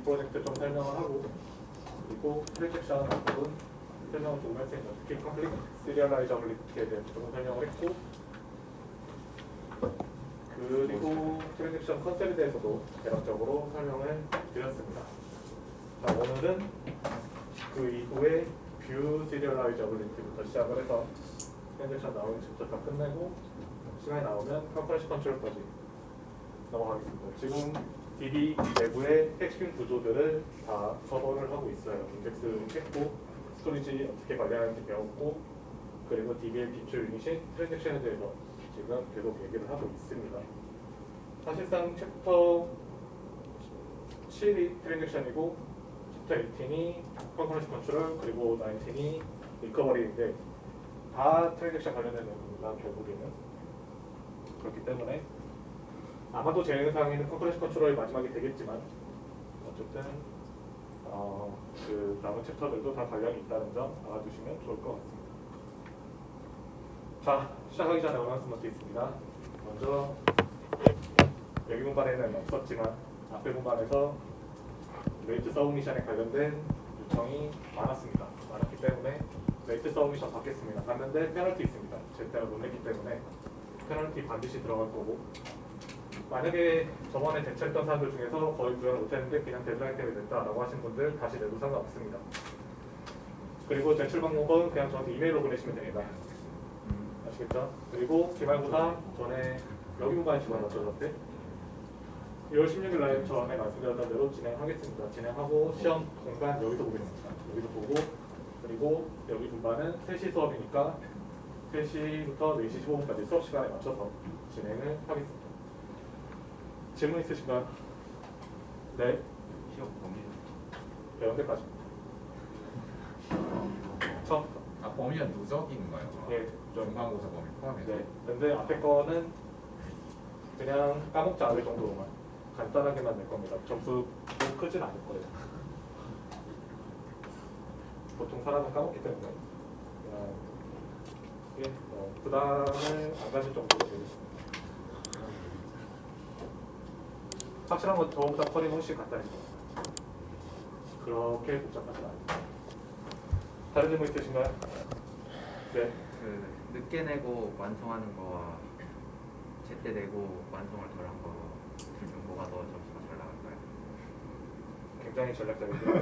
프로젝트 좀 설명을 하고, 그리고 트랜잭션 부분 설명을 조금 할 수 있는 특히 컴플릭 시리얼라이저블리티에 대해서 조금 설명을 했고, 그리고 트랜잭션 컨셉에 대해서도 대략적으로 설명을 드렸습니다. 자, 오늘은 그 이후에 뷰 시리얼라이저블리티부터 시작을 해서 트랜잭션 나오는 챕터 다 끝내고 시간이 나오면 컨퍼런스 컨트롤까지 넘어가겠습니다. 지금 DB 내부의 핵심 구조들을 다 커버를 하고 있어요. 인덱스 했고, 스토리지 어떻게 관리하는지 배웠고, 그리고 DB의 기초 유닛인 트랜잭션에 대해서 지금 계속 얘기를 하고 있습니다. 사실상 챕터 7이 트랜잭션이고, 챕터 18이 컨퍼런스 컨트롤, 그리고 19이 리커버리인데 다 트랜잭션 관련된 내용입니다. 결국에는. 그렇기 때문에 아마도 제 영상에는 컨퍼런스 컨트롤이 마지막이 되겠지만 어쨌든 그 남은 챕터들도 다 관련이 있다는 점 알아두시면 좋을 것 같습니다. 자, 시작하기 전에 어나운스먼트 있습니다. 먼저 여기 공간에는 없었지만 앞에 공간에서 레이트 서브미션에 관련된 요청이 많았기 때문에 레이트 서브미션 받겠습니다. 받는데 페널티 있습니다. 제때로 못 냈기 때문에 페널티 반드시 들어갈 거고, 만약에 저번에 대처했던 사람들 중에서 거의 구현을 못했는데 그냥 데드라인 때문에 냈다라고 하신 분들 다시 내도 상관없습니다. 그리고 제출 방법은 그냥 저한테 이메일로 보내시면 됩니다. 아시겠죠? 그리고 기말고사 전에 여기 공간에 집어넣었죠, 저한테. 2월 16일 날 전에 말씀드렸던 대로 진행하겠습니다. 진행하고 시험 공간 여기서 보겠습니다. 여기서 보고, 그리고 여기 분반은 3시 수업이니까 3시부터 4시 15분까지 수업 시간에 맞춰서 진행을 하겠습니다. 질문 있으신가요? 네. 시험 범위. 배운 데까지. 처음부터. 아, 범위는 누적인가요? 예, 중간고사 범위 포함해서. 네. 근데 앞에 거는 그냥 까먹지 않을 정도로만 간단하게만 낼 겁니다. 점수도 크진 않을 거예요. 보통 사람은 까먹기 때문에 그냥 부담을 안 가질 정도로 되겠습니다. 확실한 건 저보다 커리는 훨씬 간단해질 겁니다. 그렇게 복잡하지 않습니다. 다른 질문 있으신가요? 네. 그 늦게 내고 완성하는 거와 제때 내고 완성을 덜 한 거 둘 중 뭐가 더 점수가 잘 나갈까요? 굉장히 전략적이고요.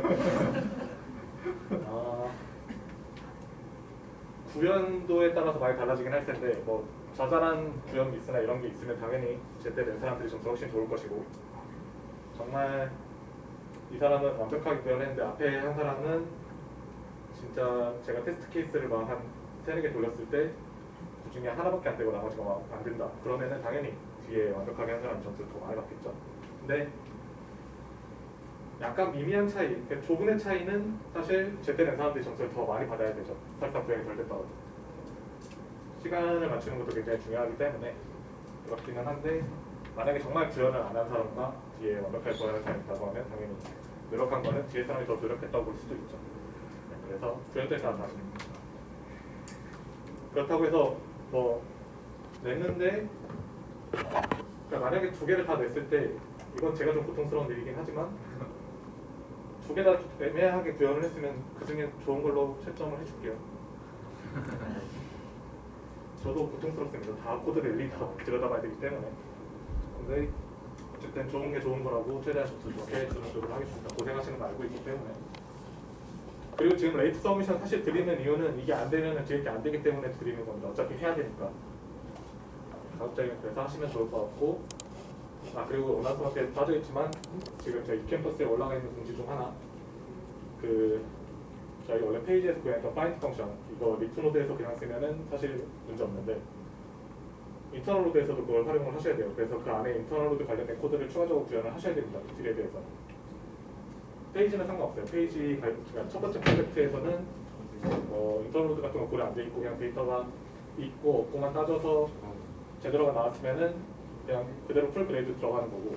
구현도에 따라서 많이 달라지긴 할 텐데, 뭐 자잘한 구현 미스나 이런 게 있으면 당연히 제때 낸 사람들이 점수가 훨씬 좋을 것이고, 정말 이 사람은 완벽하게 구현했는데 앞에 한 사람은 진짜 제가 테스트 케이스를 막 한 3-4개 돌렸을 때 그 중에 하나밖에 안 되고 나머지가 막 안 된다. 그러면은 당연히 뒤에 완벽하게 한 사람 점수를 더 많이 받겠죠. 근데 약간 미미한 차이, 그러니까 조금의 차이는 사실 제때 낸 사람들이 점수를 더 많이 받아야 되죠. 설탕 구현이 덜 됐다고. 시간을 맞추는 것도 굉장히 중요하기 때문에 그렇기는 한데, 만약에 정말 구현을 안 한 사람과 뒤에 완벽하게 구현한 사람이 있다고 하면 당연히 노력한 거는 뒤에 사람이 더 노력했다고 볼 수도 있죠. 그래서 구현도에 따라 다릅니다. 그렇다고 해서 뭐 냈는데, 그러니까 만약에 2개를 다 냈을 때, 이건 제가 좀 고통스러운 일이긴 하지만 2개 다 애매하게 구현을 했으면 그 중에 좋은 걸로 채점을 해줄게요. 저도 고통스럽습니다. 다 코드를 일일이 다 들여다봐야 되기 때문에. 근데 어쨌든 좋은 게 좋은 거라고 최대한 점수 좋게 해주는 노력을 하겠습니다. 고생하시는 거 알고 있기 때문에. 그리고 지금 레이트 서미션 사실 드리는 이유는 이게 안 되면 뒤에 게 안 되기 때문에 드리는 겁니다. 어차피 해야 되니까. 가급적이면 그래서 하시면 좋을 것 같고, 그리고 어나운스먼트에 빠져있지만 지금 저희 캠퍼스에 올라가 있는 공지 중 하나, 저희 원래 페이지에서 구현했던 find 펑션, 이거 리프노드에서 그냥 쓰면은 사실 문제 없는데 인터널 로드에서도 그걸 활용을 하셔야 돼요. 그래서 그 안에 인터널 로드 관련된 코드를 추가적으로 구현을 하셔야 됩니다. 딜에 대해서. 페이지는 상관없어요. 페이지 그러니까 첫 번째 프로젝트에서는 인터널 로드 같은 거 고려 안 돼 있고 그냥 데이터가 있고 없고만 따져서 제대로가 나왔으면은 그냥 그대로 풀 그레이드 들어가는 거고,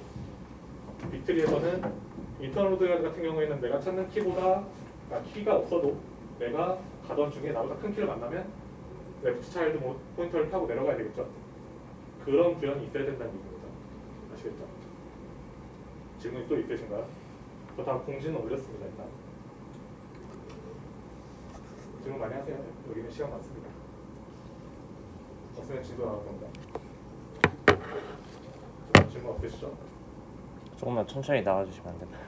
빅트리에서는 인터널 로드 같은 경우에는 내가 찾는 키보다 키가 없어도 내가 가던 중에 나보다 큰 키를 만나면 레프트 차일드 포인터를 타고 내려가야 되겠죠. 그런 구현이 있어야 된다는 얘기입니다. 아시겠죠? 질문이 또 있으신가요? 그거 다 공지는 올렸습니다. 일단 질문 많이 하세요. 여기는 시간 많습니다. 없으면 진도 나올 겁니다. 질문 없으시죠? 조금만 천천히 나와주시면 안 되나요?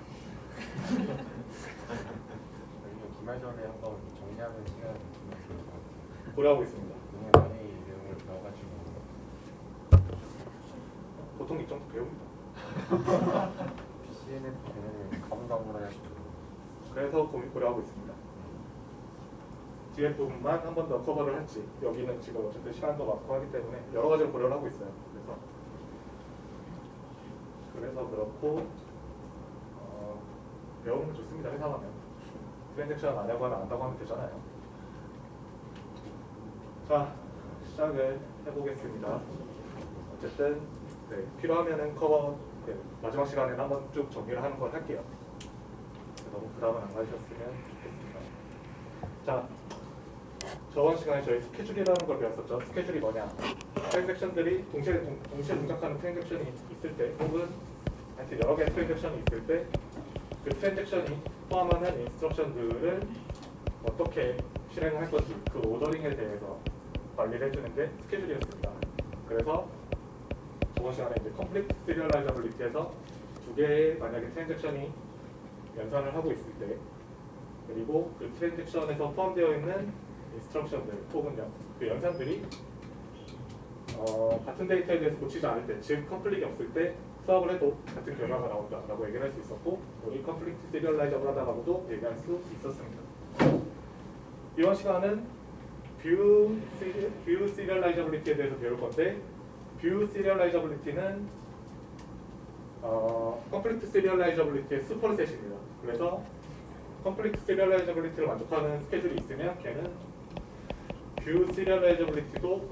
저희는 기말 전에 한번 정리하는 시간을 주면 좋을 것 같아요. 고려하고 있습니다. 너무 많이 내용을 배워가지고 보통 이 정도 배웁니다. CNF는 가물가물해 가지고 그래서 고려하고 있습니다. 뒤에 부분만 한 번 더 커버를 할지, 여기는 지금 어쨌든 시간도 많고 하기 때문에 여러 가지를 고려를 하고 있어요. 그래서 그렇고 배우면 좋습니다. 회사가면 트랜잭션 안 하고 하면 안다고 하면 되잖아요. 자, 시작을 해보겠습니다. 어쨌든 네, 필요하면은 커버 마지막 시간에는 한번 쭉 정리를 하는 걸 할게요. 너무 부담은 안 가지셨으면 좋겠습니다. 자, 저번 시간에 저희 스케줄이라는 걸 배웠었죠. 스케줄이 뭐냐? 트랜잭션들이 동시에 동작하는 트랜잭션이 있을 때, 혹은 하여튼 여러 개의 트랜잭션이 있을 때, 그 트랜잭션이 포함하는 인스트럭션들을 어떻게 실행을 할 건지 그 오더링에 대해서 관리를 해주는 게 스케줄이었습니다. 그래서 저번 시간에 이제 컴플리트 시리얼라이저블리티에서 두 개의 만약에 트랜잭션이 연산을 하고 있을 때, 그리고 그 트랜잭션에서 포함되어 있는 인스트럭션들 혹은 그 연산들이 같은 데이터에 대해서 고치지 않을 때, 즉 컴플릿이 없을 때 수업을 해도 같은 결과가 나온다라고 얘기를 할 수 있었고, 우리 컴플리트 시리얼라이저블 하다가도 얘기할 수 있었습니다. 이번 시간은 뷰 시리얼라이저블리티에 대해서 배울 건데, 뷰 시리얼라이저블리티는 컴플리트 시리얼라이저블리티의 슈퍼셋입니다. 그래서 컴플리트 시리얼라이저블리티를 만족하는 스케줄이 있으면 걔는 뷰 시리얼라이저블리티도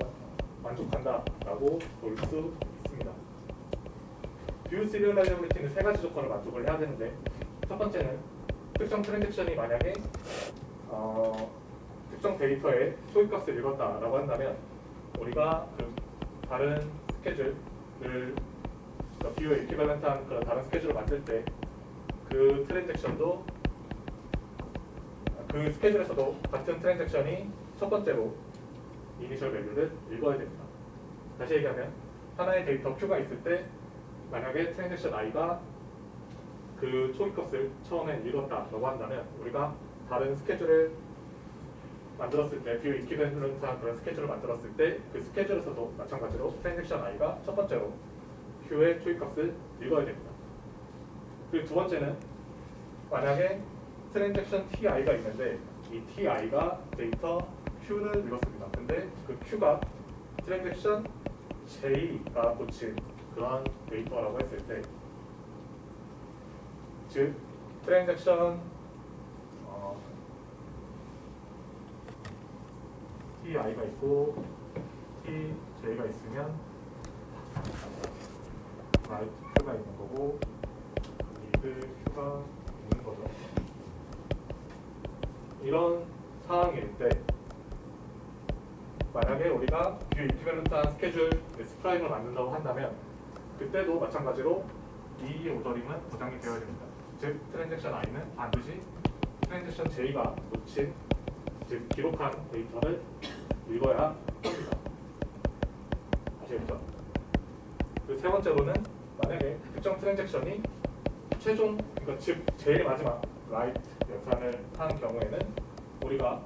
만족한다라고 볼 수 있습니다. 뷰 시리얼라이저블리티는 세 가지 조건을 만족을 해야 되는데, 첫 번째는 특정 트랜잭션이 만약에 특정 데이터의 소입값을 읽었다라고 한다면 우리가 그 다른 스케줄을 뷰 이퀴벌런트한 그런 다른 스케줄을 만들 때 그 트랜잭션도 그 스케줄에서도 같은 트랜잭션이 첫 번째로 이니셜 밸류를 읽어야 됩니다. 다시 얘기하면 하나의 데이터 Q가 있을 때 만약에 트랜잭션 I가 그 초입값을 처음에 읽었다라고 한다면 우리가 다른 스케줄을 만들었을 때, 뷰 이퀴벌런트한 그런 스케줄을 만들었을 때 그 스케줄에서도 마찬가지로 트랜잭션 I가 첫 번째로 Q의 초입값을 읽어야 됩니다. 그리고 두 번째는 만약에 트랜잭션 TI가 있는데 이 TI가 데이터 Q를 읽었습니다. 근데 그 Q가 트랜잭션 J가 고친 그런 데이터라고 했을 때, 즉 트랜잭션 TI가 있고 TJ가 있으면 라이트 Q가 있는 거고 리드 Q가 있는 거죠. 이런 상황일 때 만약에 우리가 뷰 이퀴벌런트한 스케줄 S'을 만든다고 한다면 그때도 마찬가지로 이 오더링은 보장이 되어야 됩니다. 즉 트랜잭션 I는 반드시 트랜잭션 J가 놓친, 즉 기록한 데이터를 읽어야 합니다. 아시겠죠? 그 세 번째로는 만약에 특정 트랜잭션이 최종, 그러니까 즉 제일 마지막 라이트 연산을 한 경우에는 우리가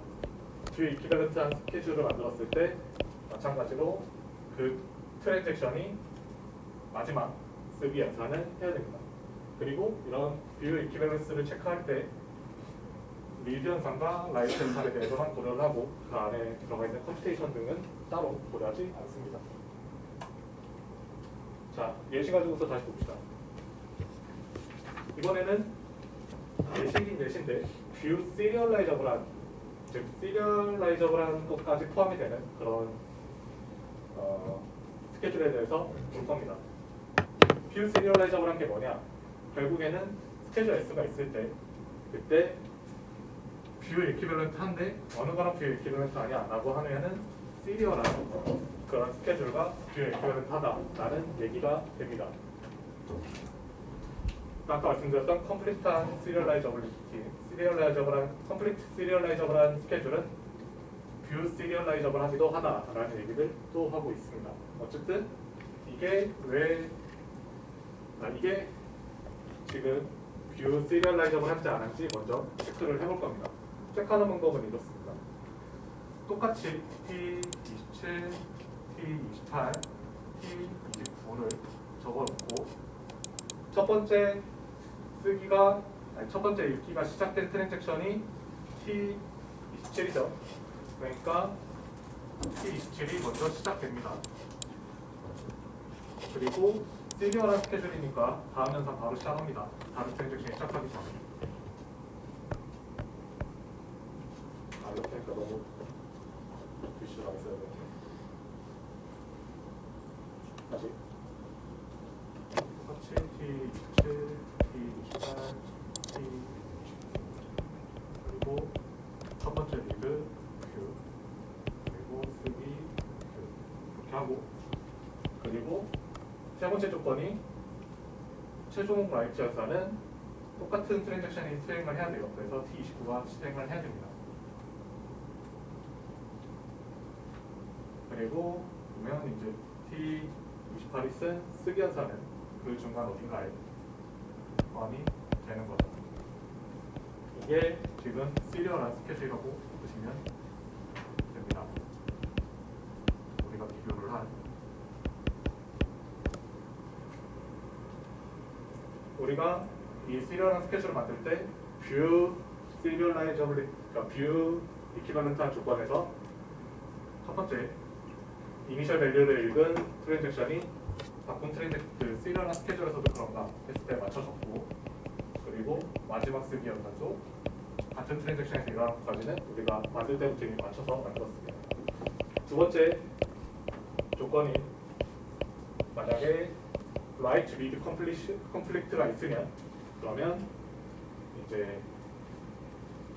뷰 이퀴벌런트한 스케줄을 만들었을 때 마찬가지로 그 트랜잭션이 마지막 쓰기 연산을 해야 됩니다. 그리고 이런 뷰 이퀴벌런스를 체크할 때 리드 연산과 라이트 연산에 대해서만 고려를 하고 그 안에 들어가 있는 컴퓨테이션 등은 따로 고려하지 않습니다. 자, 예시 가지고서 다시 봅시다. 이번에는 예시긴 예시인데 뷰 시리얼라이저블한, 즉 시리얼라이저블한 것까지 포함이 되는 그런 스케줄에 대해서 볼 겁니다. 뷰 시리얼라이저블한 게 뭐냐? 결국에는 스케줄 S가 있을 때 그때 뷰 이퀴벌런트한데 어느 거랑 뷰 이퀴벌런트 아니야 라고 하면은 시리얼한 그런 스케줄과 뷰 이퀴벌런트하다라는 얘기가 됩니다. 아까 말씀드렸던 컴플리트한 시리얼라이저블한 컴플리트 시리얼라이저블한 스케줄은 뷰 시리얼라이저블 하기도 하다라는 얘기를 또 하고 있습니다. 어쨌든 이게 이게 지금 뷰 시리얼라이저블 한지 안 한지 먼저 체크를 해볼 겁니다. 체크하는 방법은 이렇습니다. 똑같이 T27, T28, T29를 적어놓고 첫 번째 읽기가 시작된 트랜잭션이 T27이죠. 그러니까 T27이 먼저 시작됩니다. 그리고 시리얼한 스케줄이니까 다음 연산 바로 시작합니다. 다른 트랜잭션이 시작하기 전에. 이렇게 하니까 너무 글씨가 있어야 되는데. 다시. 똑같이 T27, T28, T29 그리고 첫 번째 리드 뷰 그리고 쓰기 뷰 이렇게 하고 그리고 세 번째 조건이 최종 라이트 연산은 똑같은 트랜잭션이 수행을 해야 돼요. 그래서 T29가 수행을 해야 됩니다. 그리고 보면 이제 T28이 쓴 쓰기 연산은 그 중간 어딘가에 포함이 되는 거죠. 이게 지금 시리얼한 스케줄이라고 보시면 됩니다. 우리가 비교를 한 우리가 이 시리얼한 스케줄을 만들 때 뷰 시리얼라이저블 그러니까 뷰 이퀴발런트한 조건에서 첫 번째 이니셜 밸류를 읽은 트랜잭션이 바꾼 그 시리얼한 스케줄에서도 그런가 했을 때 맞춰졌고 그리고 마지막 쓰기 연산도 같은 트랜잭션에서 일어난 것까지는 우리가 만들 때부터 이미 맞춰서 만들었습니다. 두 번째 조건이 만약에 write read conflict가 있으면 그러면 이제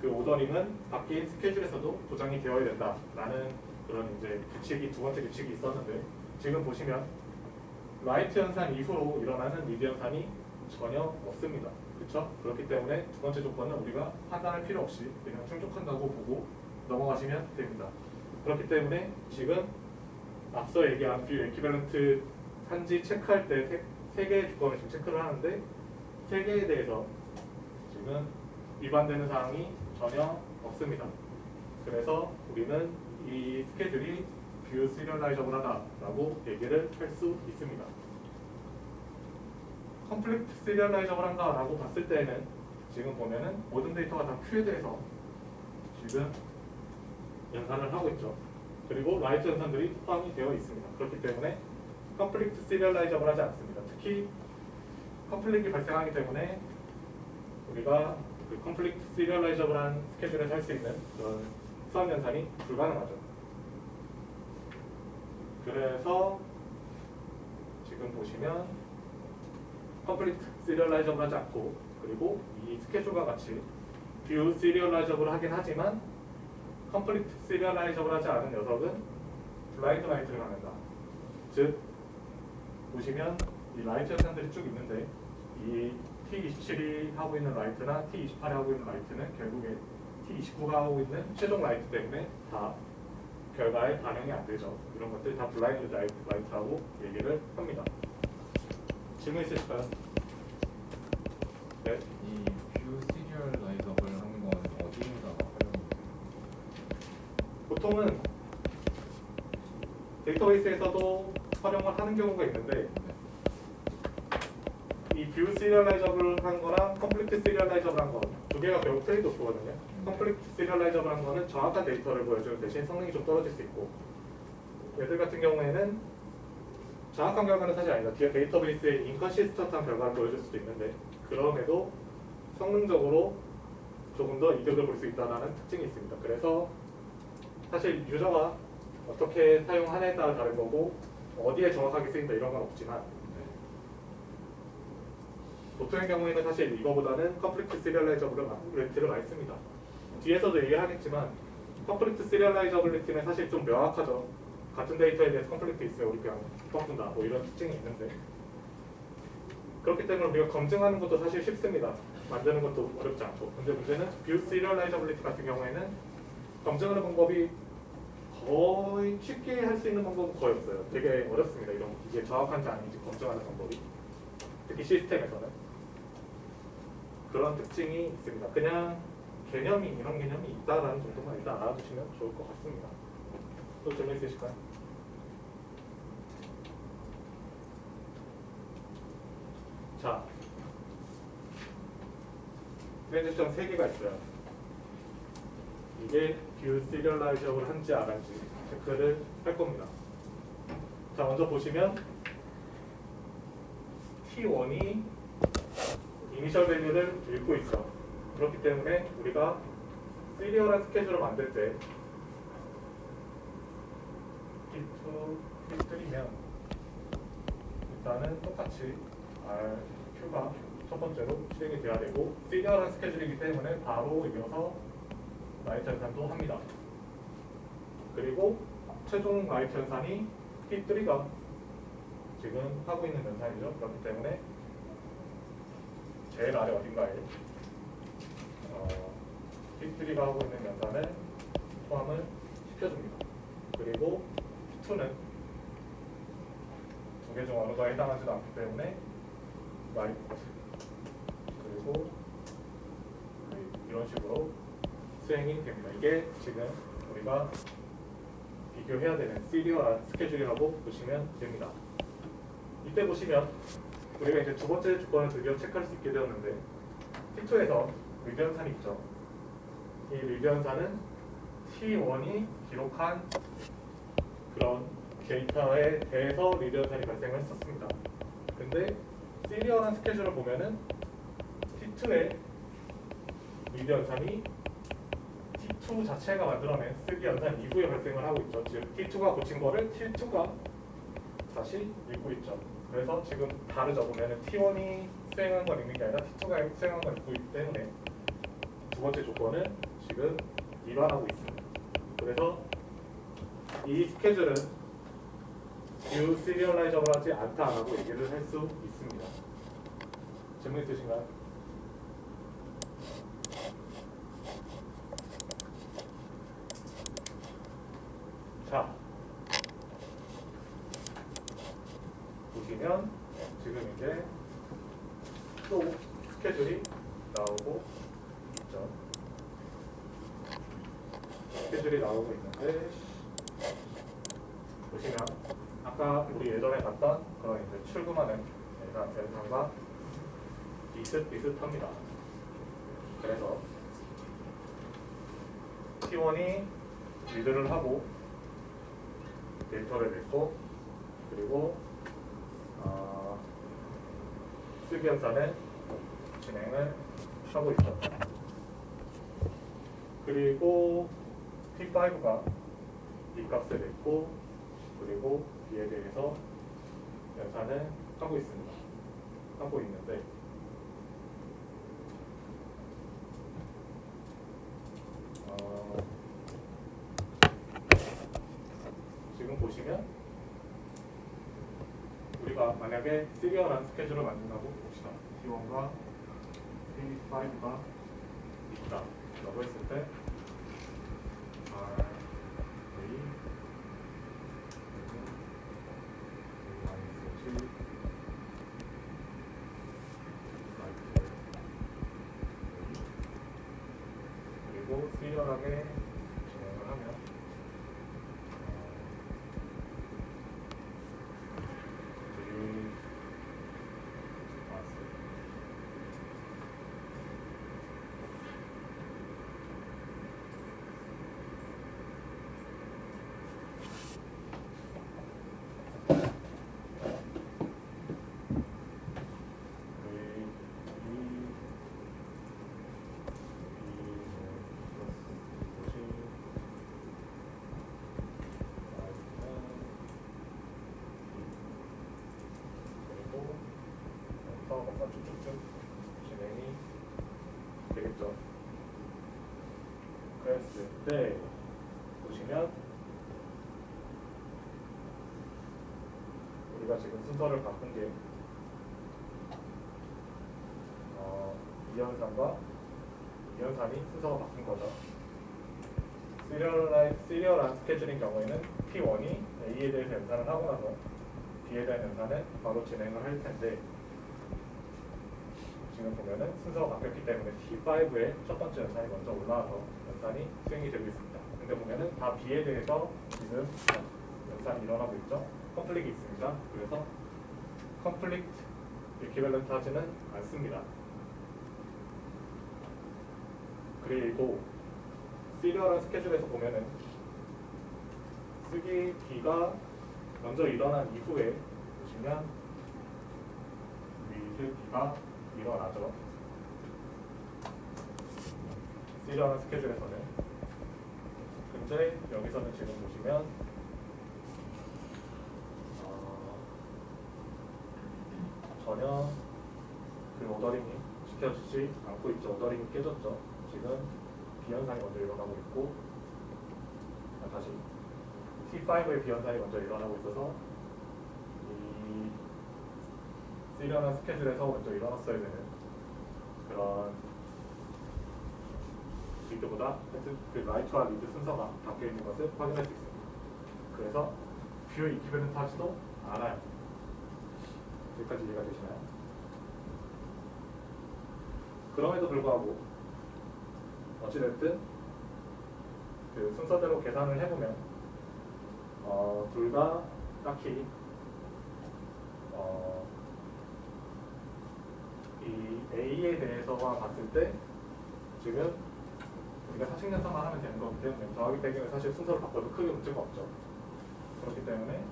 그 오더링은 바뀐 스케줄에서도 보장이 되어야 된다라는 그런 이제 규칙이 두 번째 규칙이 있었는데 지금 보시면 write 연산 이후로 일어나는 read 연산이 전혀 없습니다. 그렇죠? 그렇기 때문에 두 번째 조건은 우리가 판단할 필요 없이 그냥 충족한다고 보고 넘어가시면 됩니다. 그렇기 때문에 지금 앞서 얘기한 뷰 에퀴밸런트 한지 체크할 때 세 개의 조건을 지금 체크를 하는데 세 개에 대해서 지금 위반되는 사항이 전혀 없습니다. 그래서 우리는 이 스케줄이 뷰 시리얼라이저블하다라고 얘기를 할 수 있습니다. 컴플리트 시리얼라이저블한가라고 봤을 때는 지금 보면은 모든 데이터가 다 Q에 대해서 지금 연산을 하고 있죠. 그리고 라이트 연산들이 포함이 되어 있습니다. 그렇기 때문에 컴플리트 시리얼라이저블하지 않습니다. 특히 컴플릿이 발생하기 때문에 우리가 그 컴플리트 시리얼라이저블한 스케줄에서 할 수 있는 그런 수학 연산이 불가능하죠. 그래서 지금 보시면 컴플리트 시리얼라이저블하지 않고 그리고 이 스케줄과 같이 뷰 시리얼라이저블 하긴 하지만 컴플리트 시리얼라이저블하지 않은 녀석은 블라인드 라이트를 갖는다. 즉 보시면 이 라이트 연산들이 쭉 있는데 이 T27이 하고 있는 라이트나 T28이 하고 있는 라이트는 결국에 T29가 하고 있는 최종 라이트 때문에 다 결과에 반영이 안 되죠. 이런 것들이 다 블라인드 라이트라고 얘기를 합니다. 질문 있으실까요? 네. 이뷰 시리얼라이저블 하는 건 어디에다가 활용이 돼요? 보통은 데이터베이스에서도 활용을 하는 경우가 있는데 이 뷰 시리얼라이저블한 거랑 컴플리트 시리얼라이저블한 거 두 개가 결국 트레이드오프거든요. 컴플리트 시리얼라이저블한 거는 정확한 데이터를 보여주는 대신 성능이 좀 떨어질 수 있고 얘들 같은 경우에는 정확한 결과는 사실 아니다. 데이터베이스에 인컨시스턴트한 결과를 보여줄 수도 있는데 그럼에도 성능적으로 조금 더 이득을 볼 수 있다는 특징이 있습니다. 그래서 사실 유저가 어떻게 사용하냐에 따라 다른 거고 어디에 정확하게 쓰인다 이런 건 없지만 보통의 경우에는 사실 이거보다는 컴플리트 시리얼라이저블리티를 많이 씁니다. 뒤에서도 얘기하겠지만 컴플리트 시리얼라이저블리티는 사실 좀 명확하죠. 같은 데이터에 대해서 컴플리트 있어요. 우리 그냥 바꾼다 뭐 이런 특징이 있는데 그렇기 때문에 우리가 검증하는 것도 사실 쉽습니다. 만드는 것도 어렵지 않고. 근데 문제는 뷰 시리얼라이저빌리티 같은 경우에는 검증하는 방법이 거의 쉽게 할 수 있는 방법은 거의 없어요. 되게 어렵습니다. 이게 정확한지 아닌지 검증하는 방법이. 특히 시스템에서는 그런 특징이 있습니다. 그냥 이런 개념이 있다라는 정도만 일단 알아두시면 좋을 것 같습니다. 또 질문 있으실까요? 자, 트랜지션 3개가 있어요. 이게 뷰 시리얼라이저블 한지 안 한지 체크를 할 겁니다. 자, 먼저 보시면 T1이 이니셜 밸류를 읽고 있어. 그렇기 때문에 우리가 시리얼한 스케줄을 만들 때 T2, T3면 일단은 똑같이 Q가 첫 번째로 실행이 돼야 되고 시리얼한 스케줄이기 때문에 바로 이어서 라이트 연산도 합니다. 그리고 최종 라이트 연산이 T3가 지금 하고 있는 연산이죠. 그렇기 때문에 제일 아래 어딘가에 T3가 하고 있는 연산을 포함을 시켜줍니다. 그리고 T2는 두 개 중 어느가 해당하지도 않기 때문에 라이트 그리고 이런 식으로 수행이 됩니다. 이게 지금 우리가 비교해야 되는 시리얼한 스케줄이라고 보시면 됩니다. 이때 보시면 우리가 이제 두 번째 조건을 드디어 체크할 수 있게 되었는데 T2에서 리드 연산이 있죠. 이 리드 연산은 T1이 기록한 그런 데이터에 대해서 리드 연산이 발생을 했었습니다. 근데 시리얼한 스케줄을 보면은 T2의 리드 연산이 T2 자체가 만들어낸 쓰기 연산 이후에 발생을 하고 있죠. 즉 T2가 고친 거를 T2가 다시 읽고 있죠. 그래서 지금 다르죠. 보면은 T1이 수행한 걸 읽는 게 아니라 T2가 수행한 걸 읽고 있기 때문에 두 번째 조건은 지금 위반하고 있습니다. 그래서 이 스케줄은 뷰 시리얼라이저블하지 않다라고 얘기를 할 수 있습니다. 질문 있으신가요? 자, 보시면 지금 이제 또 스케줄이 나오고 있죠. 스케줄이 나오고 있는데 보시면 아까 우리 예전에 봤던 그런 이제 출금하는 연산과 비슷합니다. 그래서 T1이 리드를 하고 데이터를 냈고 그리고 쓰기 연산을 진행을 하고 있죠. 그리고 T5가 이 값을 냈고 그리고 B에 대해서 연산을 하고 있습니다. 하고 있는데 지금 보시면 우리가 만약에 시리얼한 스케줄을 만든다고 봅시다. T1과 T5가 있다 라고 했을 때 R, A, -7 그리고 시리얼하게 진행을 하면 뭔가 쭉쭉쭉 진행이 되겠죠. 그랬을 때 보시면 우리가 지금 순서를 바꾼 게 B연산과 B연산이 순서가 바뀐 거죠. 시리얼한 스케줄인 경우에는 P1이 A에 대해서 연산을 하고 나서 B에 대한 연산을 바로 진행을 할 텐데 지금 보면은 순서가 바뀌었기 때문에 T5의 첫 번째 연산이 먼저 올라와서 연산이 수행이 되고 있습니다. 근데 보면은 다 B에 대해서 지금 연산이 일어나고 있죠. 컴플릭이 있습니다. 그래서 컴플릭트 이퀴밸런트 하지는 않습니다. 그리고 시리얼한 스케줄에서 보면은 쓰기 B가 먼저 일어난 이후에 보시면 위드 B가 일어나죠. 시리얼한 스케줄에서는. 근데 여기서는 지금 보시면 전혀 그 오더링이 지켜지지 않고 있죠. 오더링이 깨졌죠. 지금 비연산이 먼저 일어나고 있고 다시 T5의 비연산이 먼저 일어나고 있어서 이 시리얼한 스케줄에서 먼저 일어났어야 되는 그런 리드보다 그 라이트와 리드 순서가 바뀌어 있는 것을 확인할 수 있습니다. 그래서 뷰 이퀴밸런트 하지도 않아요. 여기까지 이해가 되시나요? 그럼에도 불구하고 어찌됐든 그 순서대로 계산을 해보면 둘 다 딱히 이 A에 대해서만 봤을 때 지금 우리가 사칙연산만 하면 되는 거기 때문에 더하기 빼기는 사실 순서를 바꿔도 크게 문제가 없죠. 그렇기 때문에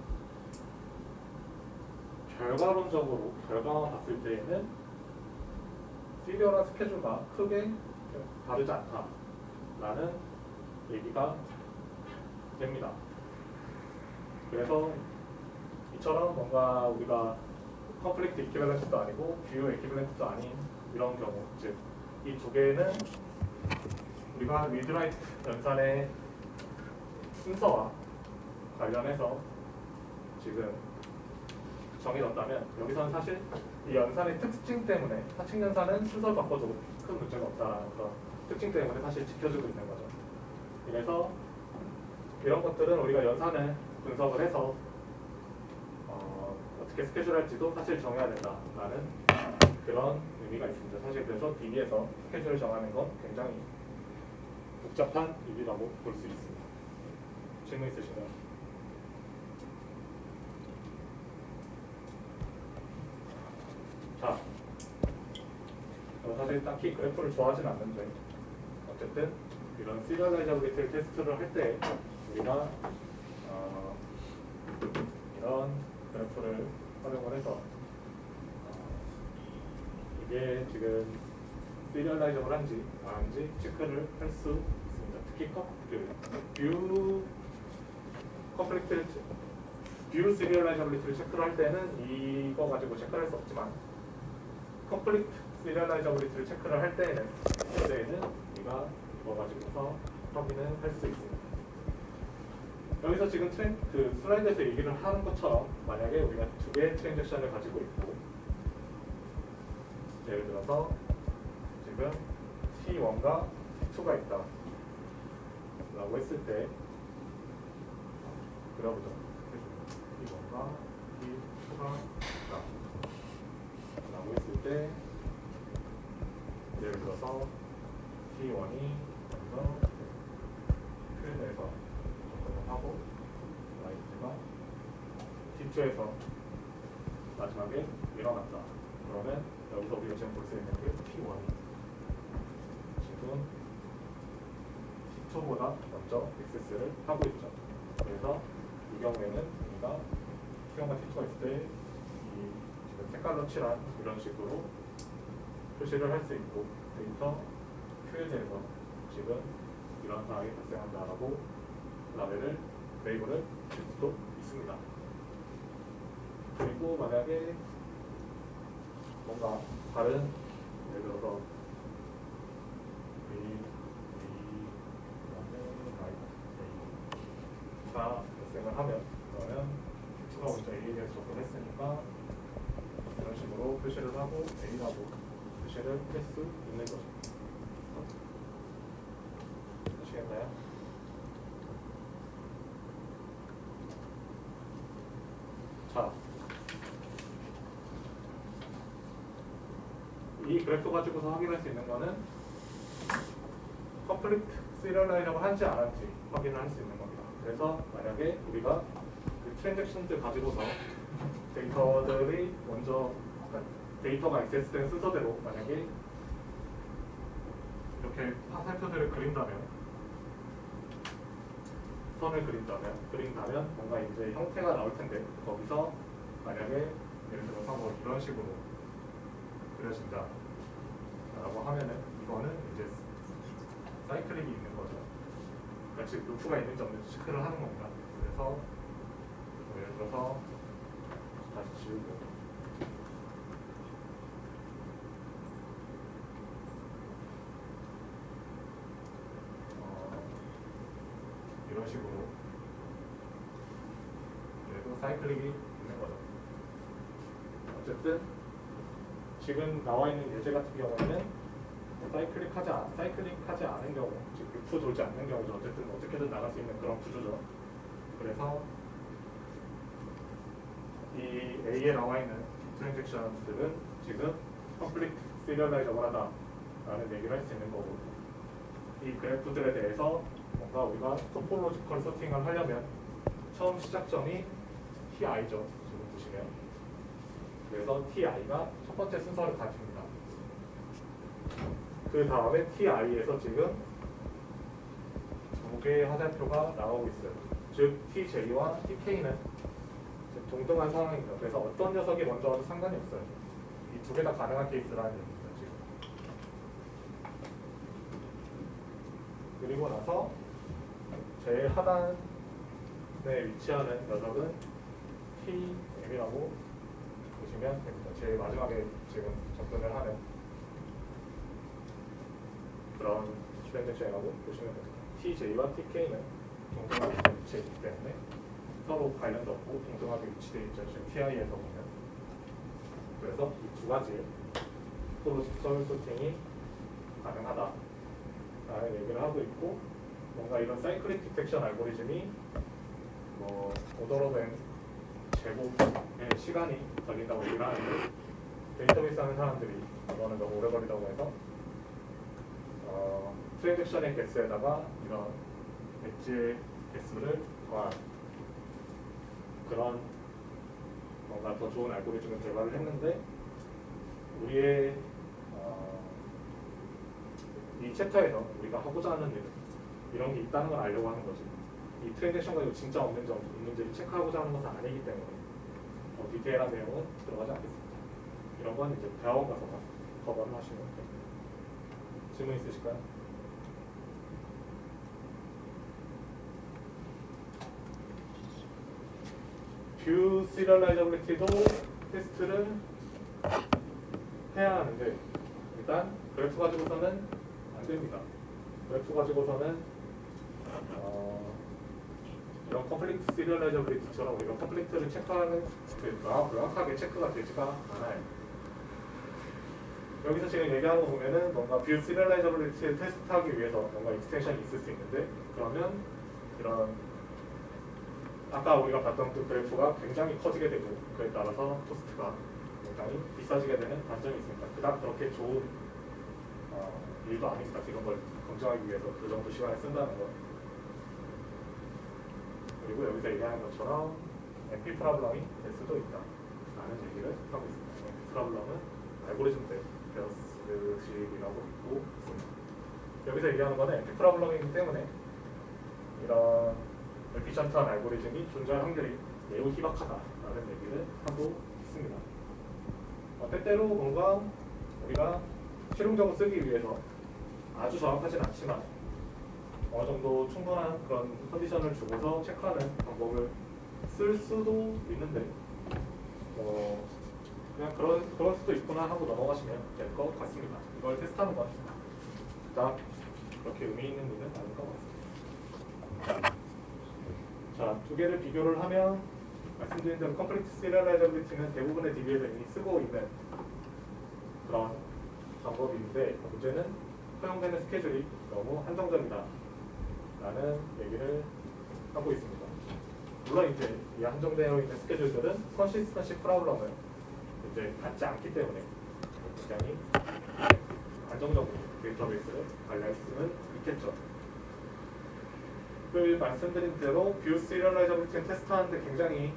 결과만 봤을 때에는 시리얼한 스케줄과 크게 다르지 않다라는 얘기가 됩니다. 그래서 이처럼 뭔가 우리가 컴플릭트 이퀴밸런트도 아니고 뷰 이퀴밸런트도 아닌 이런 경우, 즉 이 두 개는 우리가 리드라이트 연산의 순서와 관련해서 지금 정해졌다면 여기서는 사실 이 연산의 특징 때문에 사칙 연산은 순서를 바꿔도 큰 문제가 없다는 그런 특징 때문에 사실 지켜주고 있는 거죠. 그래서 이런 것들은 우리가 연산을 분석을 해서 어떻게 스케줄할지도 사실 정해야 된다라는 그런 의미가 있습니다. 사실 그래서 DB에서 스케줄을 정하는 건 굉장히 복잡한 일이라고 볼 수 있습니다. 질문 있으신가요? 자, 사실 딱히 그래프를 좋아하진 않는데 어쨌든 이런 시리얼라이저빌리티 테스트를 할 때 우리가 이런 그래프를 활용을 해서 이게 지금 시리얼라이저블한지 아닌지 체크를 할 수 있습니다. 특히 뷰 시리얼라이저빌리티를 체크를 할 때는 이거 가지고 체크를 할 수 없지만 컴플리트 시리얼라이저빌리티를 체크를 할 때에는 우리가 이거 가지고서 확인을 할 수 있습니다. 여기서 지금 그 슬라이드에서 얘기를 하는 것처럼 만약에 우리가 두 개의 트랜잭션을 가지고 있고 예를 들어서 지금 T1과 T2가 있다 라고 했을 때 그려보죠. T1과 T2가 있다 라고 했을 때 예를 들어서 T1이 먼저 표현해서 접근을 하고 라이트가 T2에서 마지막에 일어났다. 그러면 여기서 우리가 지금 볼 수 있는 게 T1이 지금 T2보다 먼저 액세스를 하고 있죠. 그래서 이 경우에는 우리가 T1과 T2가 있을 때 이 지금 색깔로 칠한 이런 식으로 표시를 할 수 있고 데이터 큐에 대해서 지금 이런 상황이 발생한다라고 라벨을 레이블을 줄 수도 있습니다. 그리고 만약에 뭔가 다른 예를 들어서 가 발생을 하면 그러면 T2가 먼저 A에 대해서 접근했으니까 이런 식으로 표시를 하고 A라고 대시를 할 수 있는 거죠. 아시겠나요? 자, 이 그래프 가지고서 확인할 수 있는 거는 컴플리트 시리얼라이저가 한지 안 한지 확인을 할 수 있는 겁니다. 그래서 만약에 우리가 그 트랜잭션들 가지고서 데이터들이 먼저 그러니까 데이터가 액세스된 순서대로 만약에 이렇게 화살표들을 그린다면 선을 그린다면 뭔가 이제 형태가 나올 텐데 거기서 만약에 예를 들어서 뭐 이런 식으로 그려진다 라고 하면은 이거는 이제 사이클링이 있는 거죠. 그러니까 즉 루프가 있는지 없는지 체크를 하는 겁니다. 그래서 뭐 예를 들어서 다시 지우고 이런 식으로 그래도 사이클링이 있는 거죠. 어쨌든 지금 나와 있는 예제 같은 경우에는 사이클릭하지 않은 경우, 즉 루프 돌지 않는 경우죠. 어쨌든 어떻게든 나갈 수 있는 그런 구조죠. 그래서 이 A에 나와 있는 트랜잭션들은 지금 컴플리트 시리얼라이저블하다 라는 얘기를 할 수 있는 거고, 이 그래프들에 대해서 뭔가 우리가 토폴로지컬 소팅을 하려면 처음 시작점이 TI죠. 지금 보시면. 그래서 TI가 첫 번째 순서를 가집니다. 그 다음에 TI에서 지금 두 개의 화살표가 나오고 있어요. 즉 TJ와 TK는 동등한 상황입니다. 그래서 어떤 녀석이 먼저 와도 상관이 없어요. 이 두 개 다 가능한 케이스라는 얘기입니다. 지금. 그리고 나서 제일 하단에 위치하는 녀석은 TM이라고 보시면 됩니다. 제일 마지막에 지금 접근을 하는 그런 트랜잭션이라고 보시면 됩니다. TJ와 TK는 동등하게 위치해 있기 때문에 서로 관련도 없고 동등하게 위치되어 있죠. 지금 TI에서 보면. 그래서 이 두 가지 토폴로지컬 소팅이 가능하다라는 얘기를 하고 있고, 뭔가 이런 사이클릭 디텍션 알고리즘이 뭐 오더로 된 제곱의 시간이 걸린다고 얘기를 하는데, 데이터베이스 하는 사람들이 이거는 너무 오래 걸린다고 해서 트랜잭션의 개수에다가 이런 엣지의 개수를 더한 그런 뭔가 더 좋은 알고리즘을 개발을 했는데, 우리의 이 챕터에서 우리가 하고자 하는 일은 이런 게 있다는 걸 알려고 하는 거지. 이 트랜잭션 가지고 진짜 없는지를 체크하고자 하는 것은 아니기 때문에 더 디테일한 내용은 들어가지 않겠습니다. 이런 건 이제 대학원 가서 커버를 하시면 됩니다. 질문 있으실까요? 뷰 시리얼라이저블리티도 테스트를 해야 하는데, 일단 그래프 가지고서는 안 됩니다. 그래프 가지고서는 이런 컴플리트 시리얼라이저블리티처럼 우리가 컴플리트를 체크하는 명확하게 체크가 되지가 않아요. 여기서 지금 얘기하는 거 보면은 뭔가 뷰 시리얼라이저블리티를 테스트하기 위해서 뭔가 익스텐션이 있을 수 있는데, 그러면 이런 아까 우리가 봤던 그 그래프가 굉장히 커지게 되고, 그에 따라서 코스트가 굉장히 비싸지게 되는 단점이 있습니다. 그닥 그렇게 좋은 일도 아닙니다. 이런 걸 검증하기 위해서 그 정도 시간을 쓴다는 거. 그리고 여기서 얘기하는 것처럼 NP 프로블럼이 될 수도 있다 라는 얘기를 하고 있습니다. NP 프로블럼은 알고리즘 베어스식이라고 있고 있습니다. 여기서 얘기하는 거는 NP 프로블럼이기 때문에 이런 에피션트한 알고리즘이 존재할 확률이 매우 희박하다라는 얘기를 하고 있습니다. 때때로 뭔가 우리가 실용적으로 쓰기 위해서 아주 정확하진 않지만 어느 정도 충분한 그런 컨디션을 주고서 체크하는 방법을 쓸 수도 있는데, 그냥 그럴 수도 있구나 하고 넘어가시면 될 것 같습니다. 이걸 테스트하는 건 그닥 그렇게 의미 있는 일은 아닌 것 같습니다. 자, 두 개를 비교를 하면 말씀드린 대로 컴플리트 시리얼라이저블리티는 대부분의 DB에서 이미 쓰고 있는 그런 방법이 있는데 문제는 허용되는 스케줄이 너무 한정적이다 라는 얘기를 하고 있습니다. 물론 이제 이 한정되어 있는 스케줄들은 컨시스턴시 프로블럼을 이제 갖지 않기 때문에 굉장히 안정적으로 데이터베이스를 관리할 수는 있겠죠. 그 말씀드린 대로 뷰 시리얼라이저비티를 테스트하는데 굉장히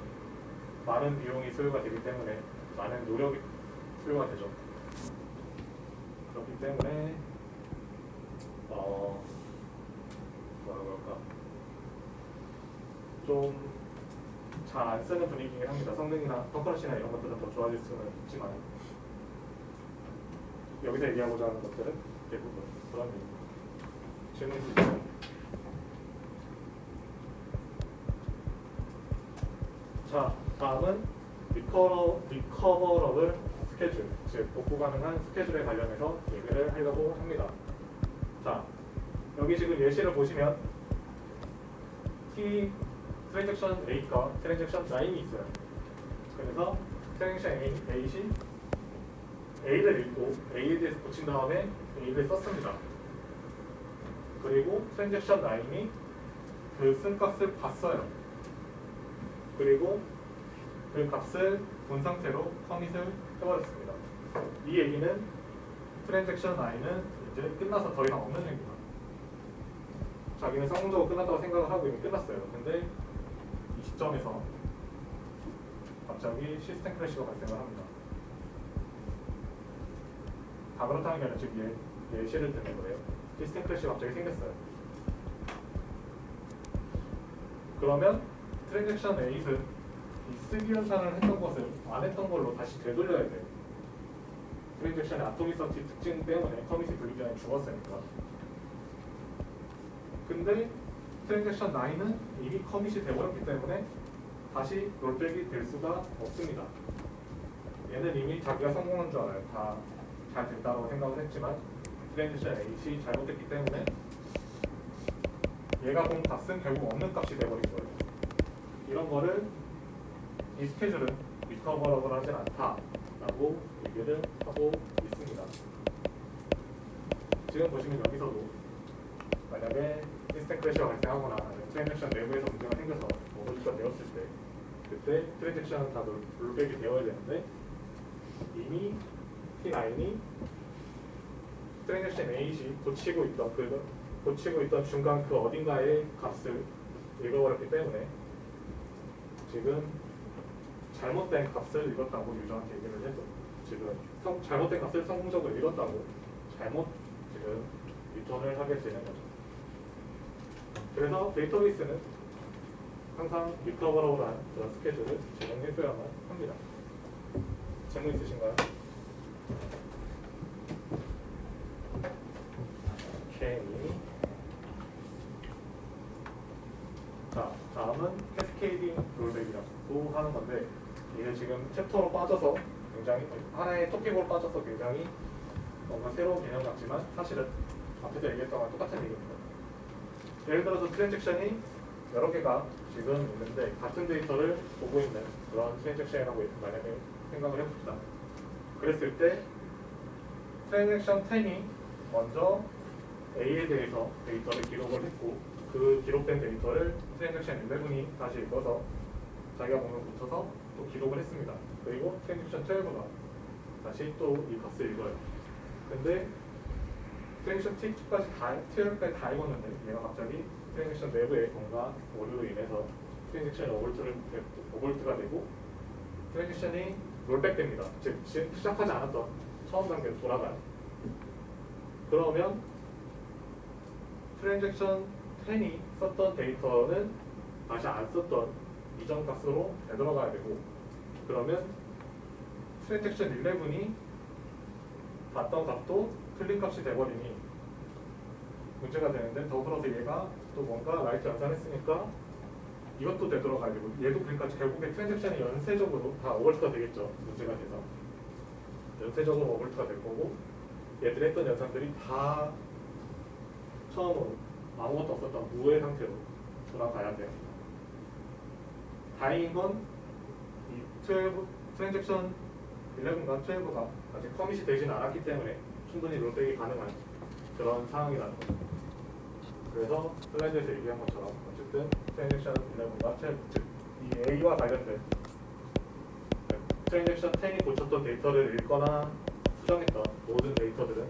많은 비용이 소요가 되기 때문에 많은 노력이 소요가 되죠. 그렇기 때문에 뭐라 그럴까 좀 잘 안 쓰는 분위기긴 합니다. 성능이나 퍼포먼스나 이런 것들은 더 좋아질 수는 있지만 여기서 얘기하고자 하는 것들은 대부분 그런 질문이 있죠. 자, 다음은 리커버러블 스케줄, 즉 복구 가능한 스케줄에 관련해서 얘기를 하려고 합니다. 자, 여기 지금 예시를 보시면 T 트랜잭션 8과 트랜잭션 9이 있어요. 그래서 트랜잭션 8이 A를 읽고 A에 대해서 고친 다음에 A를 썼습니다. 그리고 트랜잭션 9이 그 쓴 값을 봤어요. 그리고 그 값을 본 상태로 커밋을 해버렸습니다. 이 얘기는 트랜잭션 9은 이제 끝나서 더 이상 없는 얘기입니다. 자기는 성공적으로 끝났다고 생각을 하고 이미 끝났어요. 근데 이 시점에서 갑자기 시스템 크래시가 발생을 합니다. 다 그렇다는 게 아니라 지금 예시를 드는 거예요. 시스템 크래시가 갑자기 생겼어요. 그러면 트랜잭션 8은 이 쓰기 연산을 했던 것을 안 했던 걸로 다시 되돌려야 돼요. 트랜잭션의 아토미서티 특징 때문에 커밋이 불리기 전에 죽었으니까. 근데 트랜잭션 9은 이미 커밋이 되어버렸기 때문에 다시 롤백이 될 수가 없습니다. 얘는 이미 자기가 성공한 줄 알아요. 다 잘 됐다고 생각을 했지만 트랜잭션 8이 잘못됐기 때문에 얘가 본 값은 결국 없는 값이 되어버린 거예요. 이런 거를 이 스케줄은 리커버러블 하진 않다라고 얘기를 하고 있습니다. 지금 보시면 여기서도 만약에 시스템 크래시가 발생하거나 트랜잭션 내부에서 문제가 생겨서 오버리가 되었을 때 그때 트랜잭션은 다 롤백이 되어야 되는데 이미 T9이 트랜잭션 8이 고치고 있던 중간 그 어딘가의 값을 읽어버렸기 때문에 지금 잘못된 값을 읽었다고 유저한테 얘기를 해도 지금 잘못된 값을 성공적으로 읽었다고 잘못 지금 리턴을 하게 되는 거죠. 그래서 데이터베이스는 항상 리커버러블한 그런 스케줄을 제공해줘야만 합니다. 질문 있으신가요? 오케이. 자, 다음은 캐스케이딩 롤백이라고 하는 건데 이게 지금 챕터로 빠져서 굉장히 하나의 토픽으로 빠져서 굉장히 뭔가 새로운 개념 같지만 사실은 앞에서 얘기했던 거랑 똑같은 얘기입니다. 예를 들어서 트랜잭션이 여러 개가 지금 있는데 같은 데이터를 보고 있는 그런 트랜잭션이라고 만약에 생각을 해봅시다. 그랬을 때 트랜잭션 10이 먼저 A에 대해서 데이터를 기록을 했고 그 기록된 데이터를 트랜잭션 11이 다시 읽어서 자기가 보면 붙여서 또 기록을 했습니다. 그리고 트랜잭션 12가 다시 또 이 값을 읽어요. 근데 트랜잭션 T2까지 다 읽었는데 얘가 갑자기 트랜잭션 내부의 뭔가 오류로 인해서 트랜잭션이 오버볼트가 되고 트랜잭션이 롤백됩니다. 즉 시작하지 않았던 처음 단계로 돌아가요. 그러면 트랜잭션 10이 썼던 데이터는 다시 안 썼던 이전 값으로 되돌아가야 되고 그러면 트랜잭션 11이 봤던 값도 틀린 값이 돼버리니 문제가 되는데 더불어서 얘가 또 뭔가 라이트 연산했으니까 이것도 되돌아가야 되고 얘도 그러니까 결국에 트랜잭션이 연쇄적으로 다 오버트가 되겠죠. 문제가 돼서 연쇄적으로 오버트가 될 거고 얘들이 했던 연산들이 다 처음으로 아무것도 없었던 무의 상태로 돌아가야 돼요. 다행인 건 이 트랜잭션 11과 12가 아직 커밋이 되진 않았기 때문에 충분히 롤백이 가능한 그런 상황이라는 거죠. 그래서 슬라이드에서 얘기한 것처럼 어쨌든 트랜잭션 11과 이 A와 관련된 트랜잭션 10이 고쳤던 데이터를 읽거나 수정했던 모든 데이터들은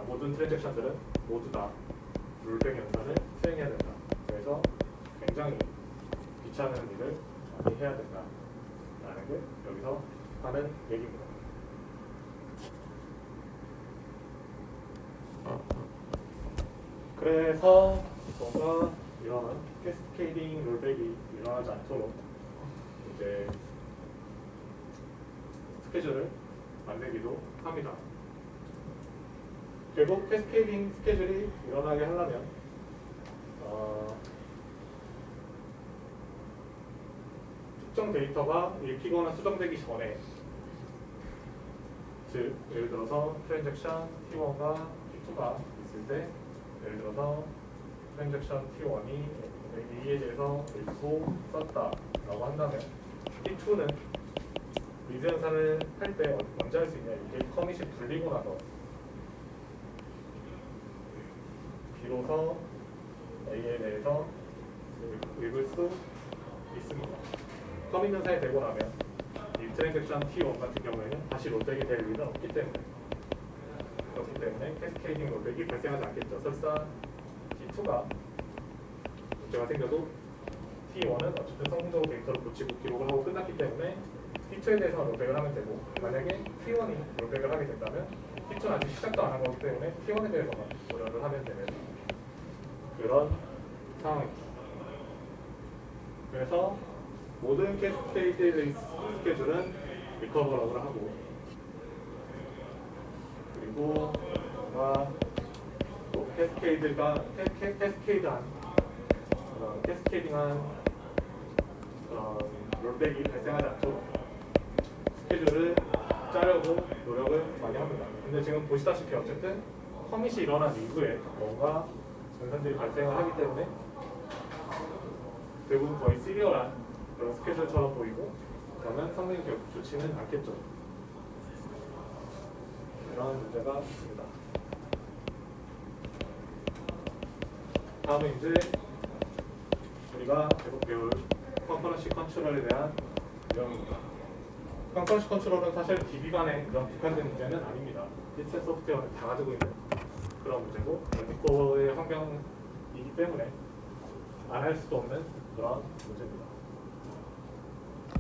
모든 트랜잭션들은 모두 다 롤백 연산을 수행해야 된다. 그래서 굉장히 귀찮은 일을 많이 해야 된다라는 게 여기서 하는 얘기입니다. 그래서 뭔가 이런 캐스케이딩 롤백이 일어나지 않도록 이제 스케줄을 만들기도 합니다. 결국 캐스케이딩 스케줄이 일어나게 하려면 특정 데이터가 읽히거나 수정되기 전에, 즉 예를 들어서 트랜잭션 T1과 T2가 있을 때, 예를 들어서 트랜잭션 T1이 A에 대해서 읽고 썼다라고 한다면 T2는 리드 연산을 할 때 언제 할 수 있냐, 이게 커밋이 불리고 나서 비로소 A에 대해서 읽을 수 있습니다. 커밋 연산이 되고 나면 이 트랜잭션 T1 같은 경우에는 다시 롤백이 될 일은 없기 때문에, 그렇기 때문에 캐스케이딩 롤백이 발생하지 않겠죠. 설사 T2가 문제가 생겨도 T1은 어쨌든 성공적으로 데이터를 고치고 기록을 하고 끝났기 때문에 T2에 대해서는 롤백을 하면 되고, 만약에 T1이 롤백을 하게 된다면 T2는 아직 시작도 안 한 거기 때문에 T1에 대해서만 고려를 하면 되는 그런 상황입니다. 그래서 모든 캐스케이드 스케줄은 리커버러블을 하고, 그리고 뭔가 또 캐스케이딩한 롤백이 발생하지 않도록 스케줄을 짜려고 노력을 많이 합니다. 근데 지금 보시다시피 어쨌든 커밋이 일어난 이후에 뭔가 전산들이 발생을 하기 때문에 대부분 거의 시리얼한 그런 스케줄처럼 보이고, 그러면 성능이 결국 좋지는 않겠죠. 이런 문제가 있습니다. 다음은 이제 우리가 계속 배울 컨커런시 컨트롤에 대한 내용입니다. 컨커런시 컨트롤은 사실 DB 간의 그런 국한된 문제는 아닙니다. 시스템 소프트웨어를 다 가지고 있는 그런 문제고, 멀티코어의 환경이기 때문에 안 할 수도 없는 그런 문제입니다.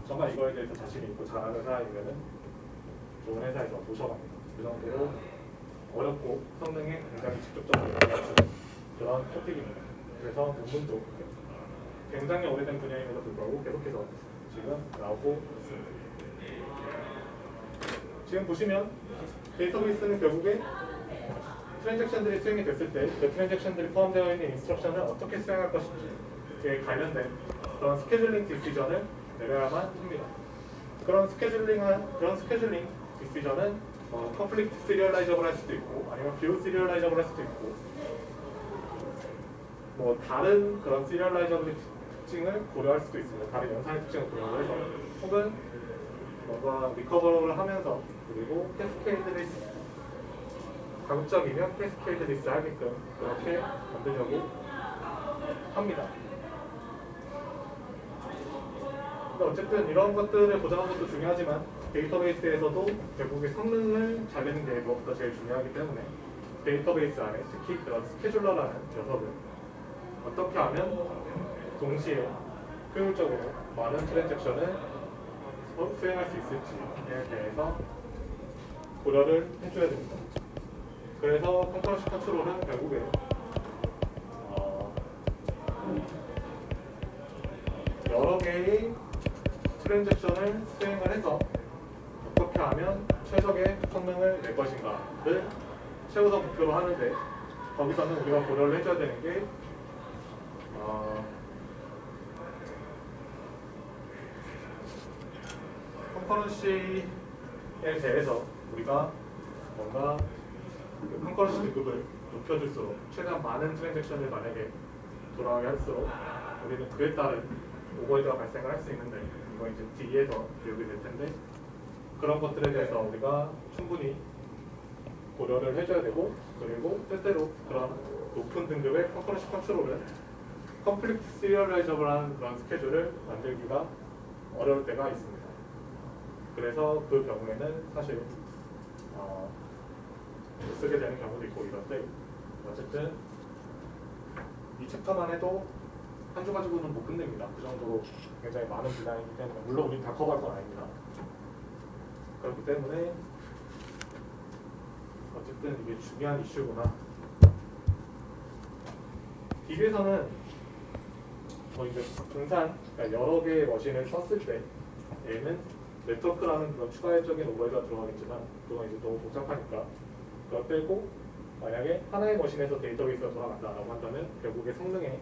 정말 이거에 대해서 자신 있고 잘하는 사람이면은 좋은 회사에서 모셔갑니다. 그 정도로 어렵고 성능에 굉장히 직접적으로 영향을 주는 그런 토픽입니다. 그래서 논문도 굉장히 오래된 분야임에도 불구하고 계속해서 지금 나오고 있습니다. 지금 보시면 데이터베이스는 결국에 트랜잭션들이 수행이 됐을 때 그 트랜잭션들이 포함되어 있는 인스트럭션을 어떻게 수행할 것인지에 관련된 그런 스케줄링 디시전을 내려야만 합니다. 그런 스케줄링 디시전은 컴플리트 시리얼라이저블 할 수도 있고, 아니면 뷰 시리얼라이저블 할 수도 있고, 뭐 다른 그런 시리얼라이저블 특징을 고려할 수도 있습니다. 다른 연산의 특징을 고려해서, 혹은 뭔가 리커버를 하면서, 그리고 캐스케이드를 가급적이면 캐스케이드 리스 하게끔 그렇게 만들려고 합니다. 근데 어쨌든 이런 것들을 보장하는 것도 중요하지만 데이터베이스에서도 결국에 성능을 잘 내는 게 무엇보다 제일 중요하기 때문에 데이터베이스 안에 특히 그런 스케줄러라는 녀석을 어떻게 하면 동시에 효율적으로 많은 트랜잭션을 수행할 수 있을지에 대해서 고려를 해줘야 됩니다. 그래서 컨커런시 컨트롤은 결국에 여러 개의 트랜잭션을 수행을 해서 어떻게 하면 최적의 성능을 낼 것인가를 최우선 목표로 하는데, 거기서는 우리가 고려를 해줘야 되는 게 컨커런시에 대해서 우리가 뭔가 그 컨커런시 등급을 높여줄수록, 최대한 많은 트랜잭션을 만약에 돌아가게 할수록 우리는 그에 따른 오버헤드가 발생을 할 수 있는데, 이거 이제 뒤에서 배우게 될 텐데, 그런 것들에 대해서 우리가 충분히 고려를 해줘야 되고, 그리고 때때로 그런 높은 등급의 컨커런시 컨트롤을 컴플리트 시리얼라이저블한 그런 스케줄을 만들기가 어려울 때가 있습니다. 그래서 그 경우에는 사실 못 쓰게 되는 경우도 있고 이런데, 어쨌든 이 챕터만 해도 한 주 가지고는 못 끝냅니다. 그 정도로 굉장히 많은 분량이기 때문에, 물론 우린 다 커버할 건 아닙니다. 그렇기 때문에 어쨌든 이게 중요한 이슈구나. DB에서는 뭐 이제 분산, 그러니까 여러 개의 머신을 썼을 때 얘는 네트워크라는 그런 추가적인 오버헤드가 들어가겠지만, 그건 이제 너무 복잡하니까 그걸 빼고, 만약에 하나의 머신에서 데이터베이스가 돌아간다라고 한다면 결국에 성능에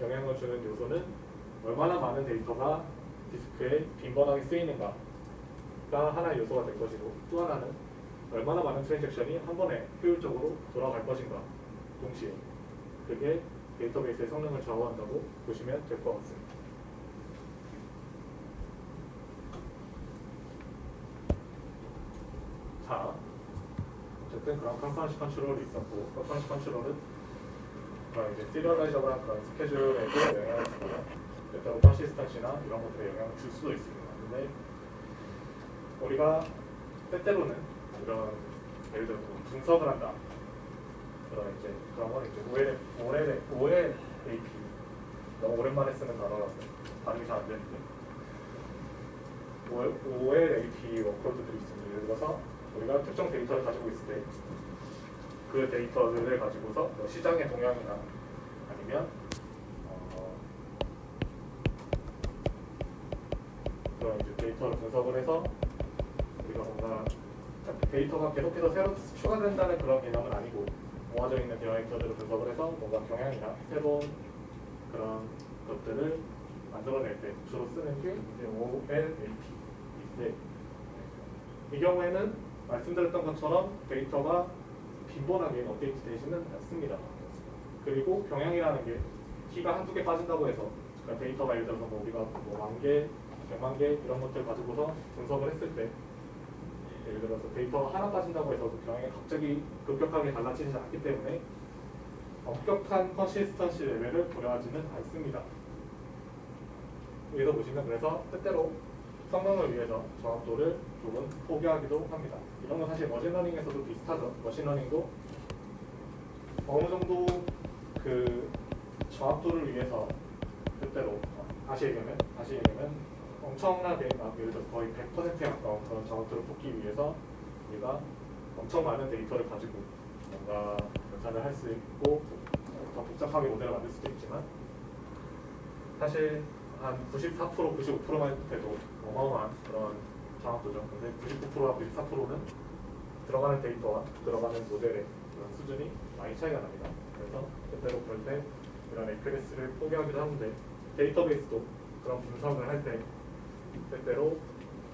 영향을 주는 요소는 얼마나 많은 데이터가 디스크에 빈번하게 쓰이는가가 하나의 요소가 될 것이고, 또 하나는 얼마나 많은 트랜잭션이 한 번에 효율적으로 돌아갈 것인가, 동시에 그게 데이터베이스의 성능을 좌우한다고 보시면 될 것 같습니다. 자, 어쨌든 그런 컨커런시 컨트롤이 있었고, 컨커런시 컨트롤은 그런 이제 시리얼라이저블한 그런 스케줄에도 영향을 주고요. 때때로 컨시스턴시나 이런 것들에 영향을 줄 수도 있습니다. 근데 우리가 때때로는 이런, 예를 들어서 분석을 한다, 그런 이제 그런 건 이제 OL AP, 너무 오랜만에 쓰는 단어라서 발음이 잘 안 되는데, OL AP 워크로드들이 있습니다. 예를 들어서 우리가 특정 데이터를 가지고 있을 때 그 데이터들을 가지고서 뭐 시장의 동향이나 아니면 그런 이제 데이터를 분석을 해서 우리가 뭔가 데이터가 계속해서 새로 추가된다는 그런 개념은 아니고, 모아져 있는 데이터들을 분석을 해서 뭔가 경향이나 새로운 그런 것들을 만들어낼 때 주로 쓰는 게 이제 OLAP인데, 이 경우에는 말씀드렸던 것처럼 데이터가 빈번하게 업데이트 되지는 않습니다. 그리고 경향이라는 게 키가 한두 개 빠진다고 해서, 그러니까 데이터가 예를 들어서 뭐 우리가 뭐 10,000개, 100,000개 이런 것들 가지고서 분석을 했을 때, 예를 들어서 데이터가 하나 빠진다고 해서 그 경향이 갑자기 급격하게 달라지지 않기 때문에 엄격한 컨시스턴시 레벨을 고려하지는 않습니다. 여기서 보시면 그래서 때때로 성능을 위해서 정확도를 조금 포기하기도 합니다. 이런 건 사실 머신러닝에서도 비슷하죠. 머신러닝도 어느 정도 그 정확도를 위해서 때때로 다시 얘기하면 엄청나게 예를 들어 거의 100%에 가까운 그런 정확도를 뽑기 위해서 우리가 엄청 많은 데이터를 가지고 뭔가 분산을 할 수 있고 더 복잡하게 모델을 만들 수도 있지만, 사실 한 94%, 95%만 돼도 어마어마한 그런 정확도죠. 근데 99%와 94%는 들어가는 데이터와 들어가는 모델의 그런 수준이 많이 차이가 납니다. 그래서 때때로 그럴 때 이런 액큐레시를 포기하기도 하는데, 데이터베이스도 그런 분석을 할 때 때때로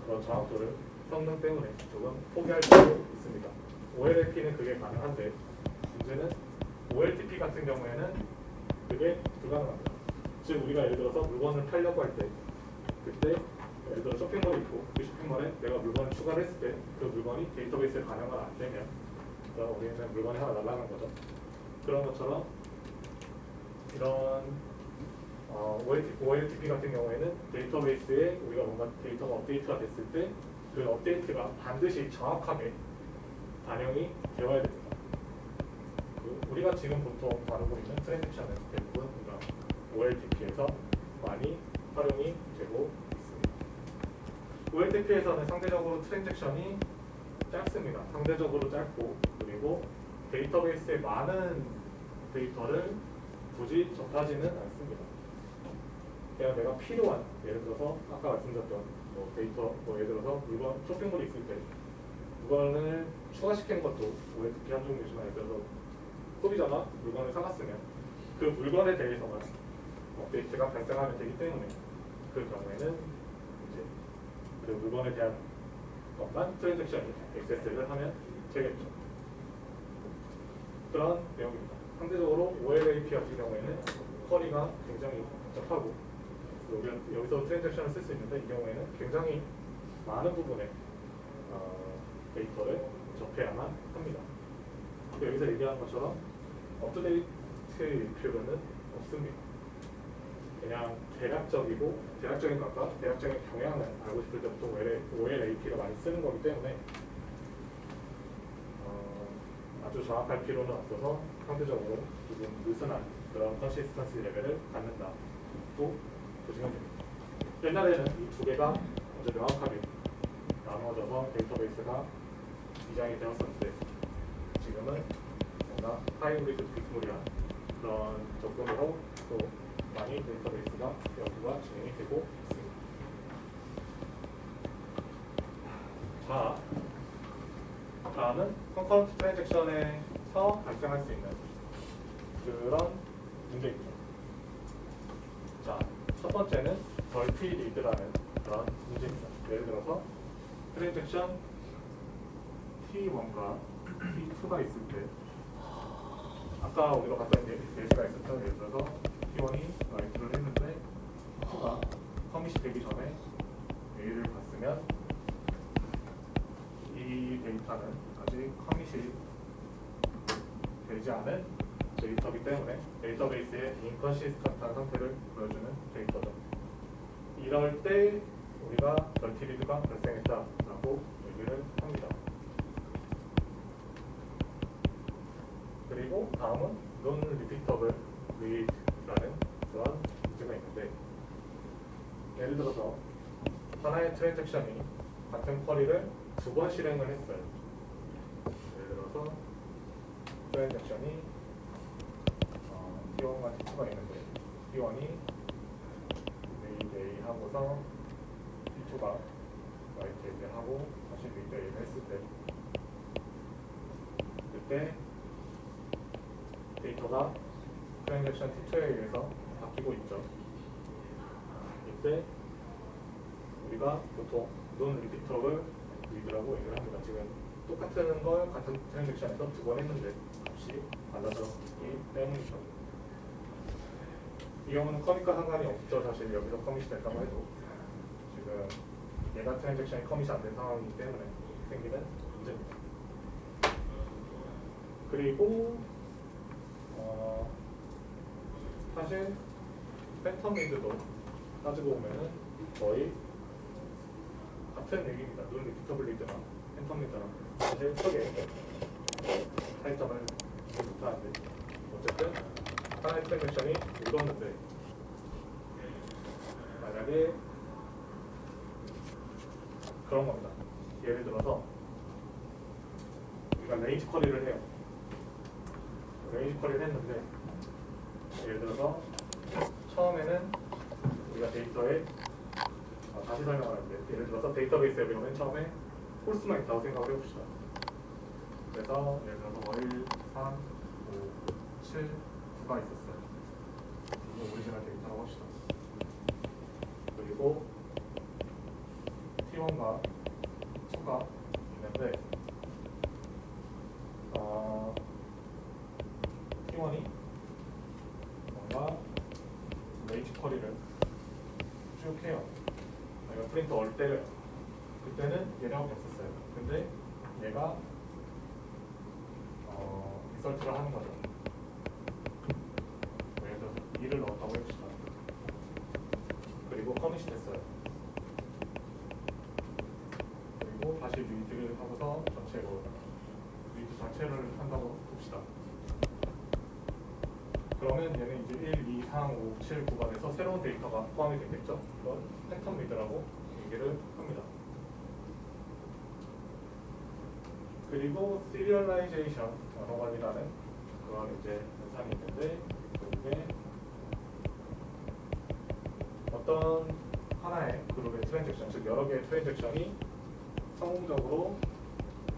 그런 정확도를 성능 때문에 조금 포기할 수도 있습니다. OLAP는 그게 가능한데, 문제는 OLTP 같은 경우에는 그게 불가능합니다. 즉 우리가 예를 들어서 물건을 팔려고 할 때, 그때 예를 들어 쇼핑몰이 있고 그 쇼핑몰에 내가 물건을 추가를 했을 때 그 물건이 데이터베이스에 반영을 안 되면, 그럼 우리는 물건이 하나 날아가는 거죠. 그런 것처럼 이런 OLTP 같은 경우에는 데이터베이스에 우리가 뭔가 데이터가 업데이트가 됐을 때 그 업데이트가 반드시 정확하게 반영이 되어야 됩니다. 우리가 지금 보통 다루고 있는 트랜잭션은 대부분 OLTP에서 많이 활용이 되고 있습니다. OLTP에서는 상대적으로 트랜잭션이 짧습니다. 상대적으로 짧고, 그리고 데이터베이스에 많은 데이터를 굳이 접하지는 않습니다. 그냥 내가 필요한, 예를 들어서 아까 말씀드렸던 뭐 데이터, 뭐 예를 들어서 물건, 쇼핑몰이 있을 때 물건을 추가시키는 것도 OLTP 한 종류지만, 예를 들어서 소비자가 물건을 사갔으면 그 물건에 대해서만 업데이트가 발생하면 되기 때문에, 그 경우에는 이제 그 물건에 대한 것만 트랜잭션이 액세스를 하면 되겠죠. 그런 내용입니다. 상대적으로 OLAP 같은 경우에는 쿼리가 굉장히 복잡하고, 여기서 트랜잭션을 쓸 수 있는데, 이 경우에는 굉장히 많은 부분의 데이터를 접해야만 합니다. 여기서 얘기한 것처럼 업투데이트 필요는 없습니다. 그냥 대략적인 것과 대략적인 경향을 알고 싶을 때 보통 OLAP를 많이 쓰는 거기 때문에 아주 정확할 필요는 없어서 상대적으로 조금 느슨한 그런 컨시스턴시 레벨을 갖는다 또 보시면 됩니다. 옛날에는 이 두 개가 아주 명확하게 나눠져서 데이터베이스가 디자인이 되었었는데 지금은 뭔가 하이브리드 비스무리한 그런 접근으로 또 많이 데이터베이스가 연구가 진행이 되고 있습니다. 자, 다음은 컨커런트 트랜잭션에서 발생할 수 있는 그런 문제입니다. 자, 첫 번째는 멀티 리드라는 그런 문제입니다. 예를 들어서 트랜잭션 T1과 T2가 있을 때 아까 우리가 봤던 예시가 있었죠. 예를 들어서 T1이 라이트를 했는데 T2가 커밋이 되기 전에 A를 봤으면 이 데이터는 아직 커밋이 되지 않은 데이터이기 때문에 데이터베이스의 인컨시스턴트한 상태를 보여주는 데이터죠. 이럴 때 우리가 멀티리드가 발생했다라고 얘기를 합니다. 그리고 다음은 non repeatable read라는 그런 문제가 있는데 예를 들어서 하나의 트랜잭션이 같은 쿼리를 두 번 실행을 했어요. 예를 들어서 트랜잭션이 T1과 T2가 있는데 T1이 read A 하고서 T2가 write A를 하고 다시 read A를 했을 때 그때 데이터가 트랜잭션 T2에 의해서 바뀌고 있죠. 이때 우리가 보통 non repeatable read라고 얘기를 합니다. 지금 똑같은 걸 같은 트랜잭션에서 두 번 했는데 값이 달라졌기 때문이죠. 이 경우는 커밋과 상관이 없죠. 사실 여기서 커밋이 됐다고 해도 지금 얘가 트랜잭션이 커밋이 안 된 상황이기 때문에 생기는 문제입니다. 그리고 사실 팬텀 리드도 따지고 보면은 거의 같은 얘기입니다. 눈 리피터블 리드나 팬텀 리드나 사실 크게 차이점을 못하는데 어쨌든 하나의 트랜잭션이 읽었는데 만약에 그런 겁니다. 예를 들어서 우리가 레인지 쿼리를 해요. 레인지 쿼리를 했는데 예를 들어서 처음에는 우리가 데이터에 다시 설명하는데 예를 들어서 데이터베이스에 보면 처음에 홀수만 있다고 생각을 해봅시다. 그래서 예를 들어서 월 3, 5, 7, 9가 있었어요. 이게 오리지널 데이터라고 합시다. 그리고 T1과 2가 있는데 T1이 뭔가 레인지 쿼리를 쭉 해요. 내가 프린터 얼 때려요. 그때는 얘네밖에 없었어요. 근데 얘가 리설트를 하는 거죠. 예를 들어서 2를 넣었다고 해봅시다. 그리고 커밋이 됐어요. 그리고 다시 리드를 하고서 전체로 리드 자체를 한다고 봅시다. 그러면 얘는 이제 1, 2, 3, 5, 7, 9가 돼서 새로운 데이터가 포함이 되겠죠. 이건 팬텀 리드라고 얘기를 합니다. 그리고 시리얼라이제이션 어노멀리라는 그런 이제 현상이 있는데 그게 어떤 하나의 그룹의 트랜잭션, 즉 여러 개의 트랜잭션이 성공적으로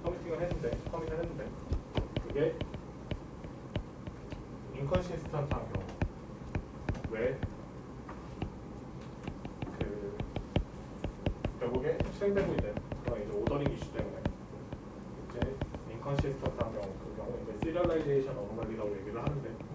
커밋을 했는데 그게 인컨시스턴트한 경우 왜 결국에 실행되고 있는 그런 이제 오더링 이슈 때문에 이제 인컨시스턴트한 경우 그 경우 이제 시리얼라이제이션 어노멀리라고 얘기를 하는데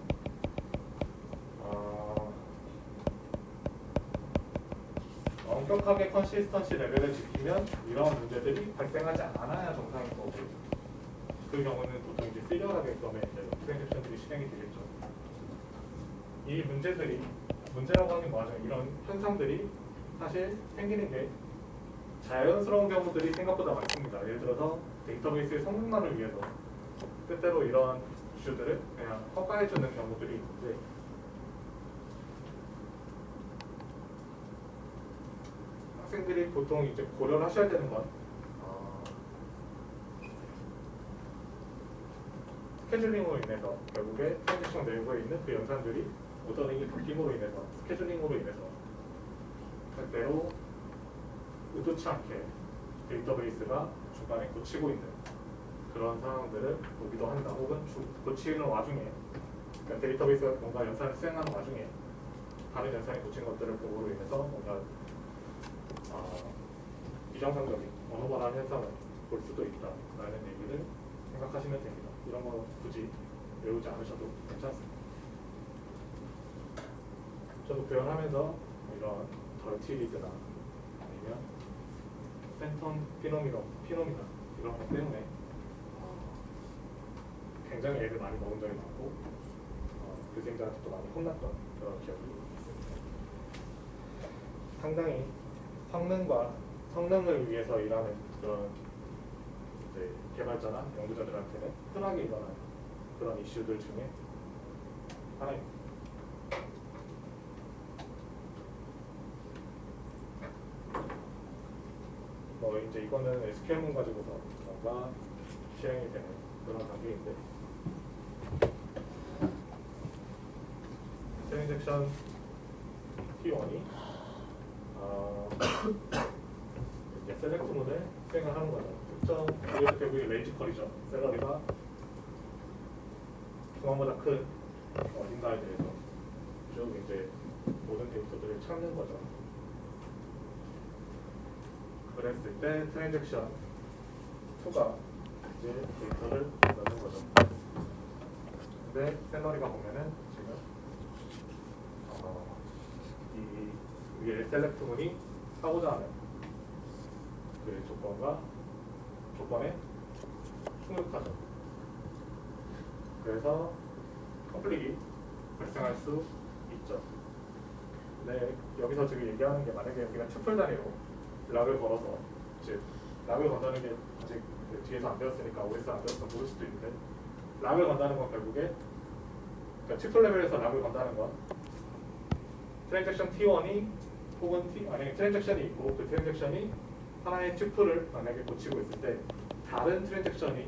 엄격하게 컨시스턴시 레벨을 지키면 이런 문제들이 발생하지 않아야 정상인 거고 그 경우는 보통 이제 시리얼하게 그러면 이제 트랜잭션들이 실행이 되겠죠. 이 문제라고 하는 게 뭐죠? 이런 현상들이 사실 생기는 게 자연스러운 경우들이 생각보다 많습니다. 예를 들어서 데이터베이스의 성능만을 위해서 때때로 이런 이슈들을 그냥 허가해주는 경우들이 있는데 학생들이 보통 이제 고려를 하셔야 되는 건 스케줄링으로 인해서 결국에 트랜잭션 내부에 있는 그 연산들이 오더링이 바뀜으로 인해서 스케줄링으로 인해서 때때로 의도치 않게 데이터베이스가 중간에 고치고 있는 그런 상황들을 보기도 한다. 혹은 고치는 와중에 그러니까 데이터베이스가 뭔가 연산을 수행하는 와중에 다른 연산이 고친 것들을 보고로 인해서 뭔가 비정상적인 언어 반환 현상을 볼 수도 있다라는 얘기를 생각하시면 됩니다. 이런 거 굳이 외우지 않으셔도 괜찮습니다. 저도 표현하면서 이런 덜티리드나 아니면 팬텀 피노미나 이런 것 때문에 굉장히 애를 많이 먹은 적이 많고 교수님들한테 또 많이 혼났던 그런 기억이 있습니다. 상당히 성능을 위해서 일하는 그런 이제 개발자나 연구자들한테는 흔하게 일어나는 그런 이슈들 중에 하나입니다. 이제 이거는 SQL문 가지고서 뭔가 실행이 되는 그런 단계인데 트랜잭션 T1이 이제 셀렉트문을 수행을 하는 거죠. 특정 이것도 결국에 레인지 컬이죠. 셀러리가 중앙보다 큰 어딘가에 대해서 쭉 이제 모든 데이터들을 찾는 거죠. 그랬을 때 트랜잭션 2가 이제 데이터를 넣는 거죠. 근데 셀러리가 보면은 지금 이 위에 셀렉트문이 하고자 하는 그 조건에 충족하죠. 그래서 컨플릭이 발생할 수 있죠. 근데 여기서 지금 얘기하는 게 만약에 우리가 튜플 단위로 락을 걸어서 즉 락을 건다는 게 아직 뒤에서 안 배웠으니까 OS 안 배웠으면 모를 수도 있는데 락을 건다는 건 결국에 그러니까 튜플 레벨에서 락을 건다는 건 트랜잭션 T1이 혹은 아니 트랜잭션이 있고 그 트랜잭션이 하나의 튜플을 만약에 고치고 있을 때 다른 트랜잭션이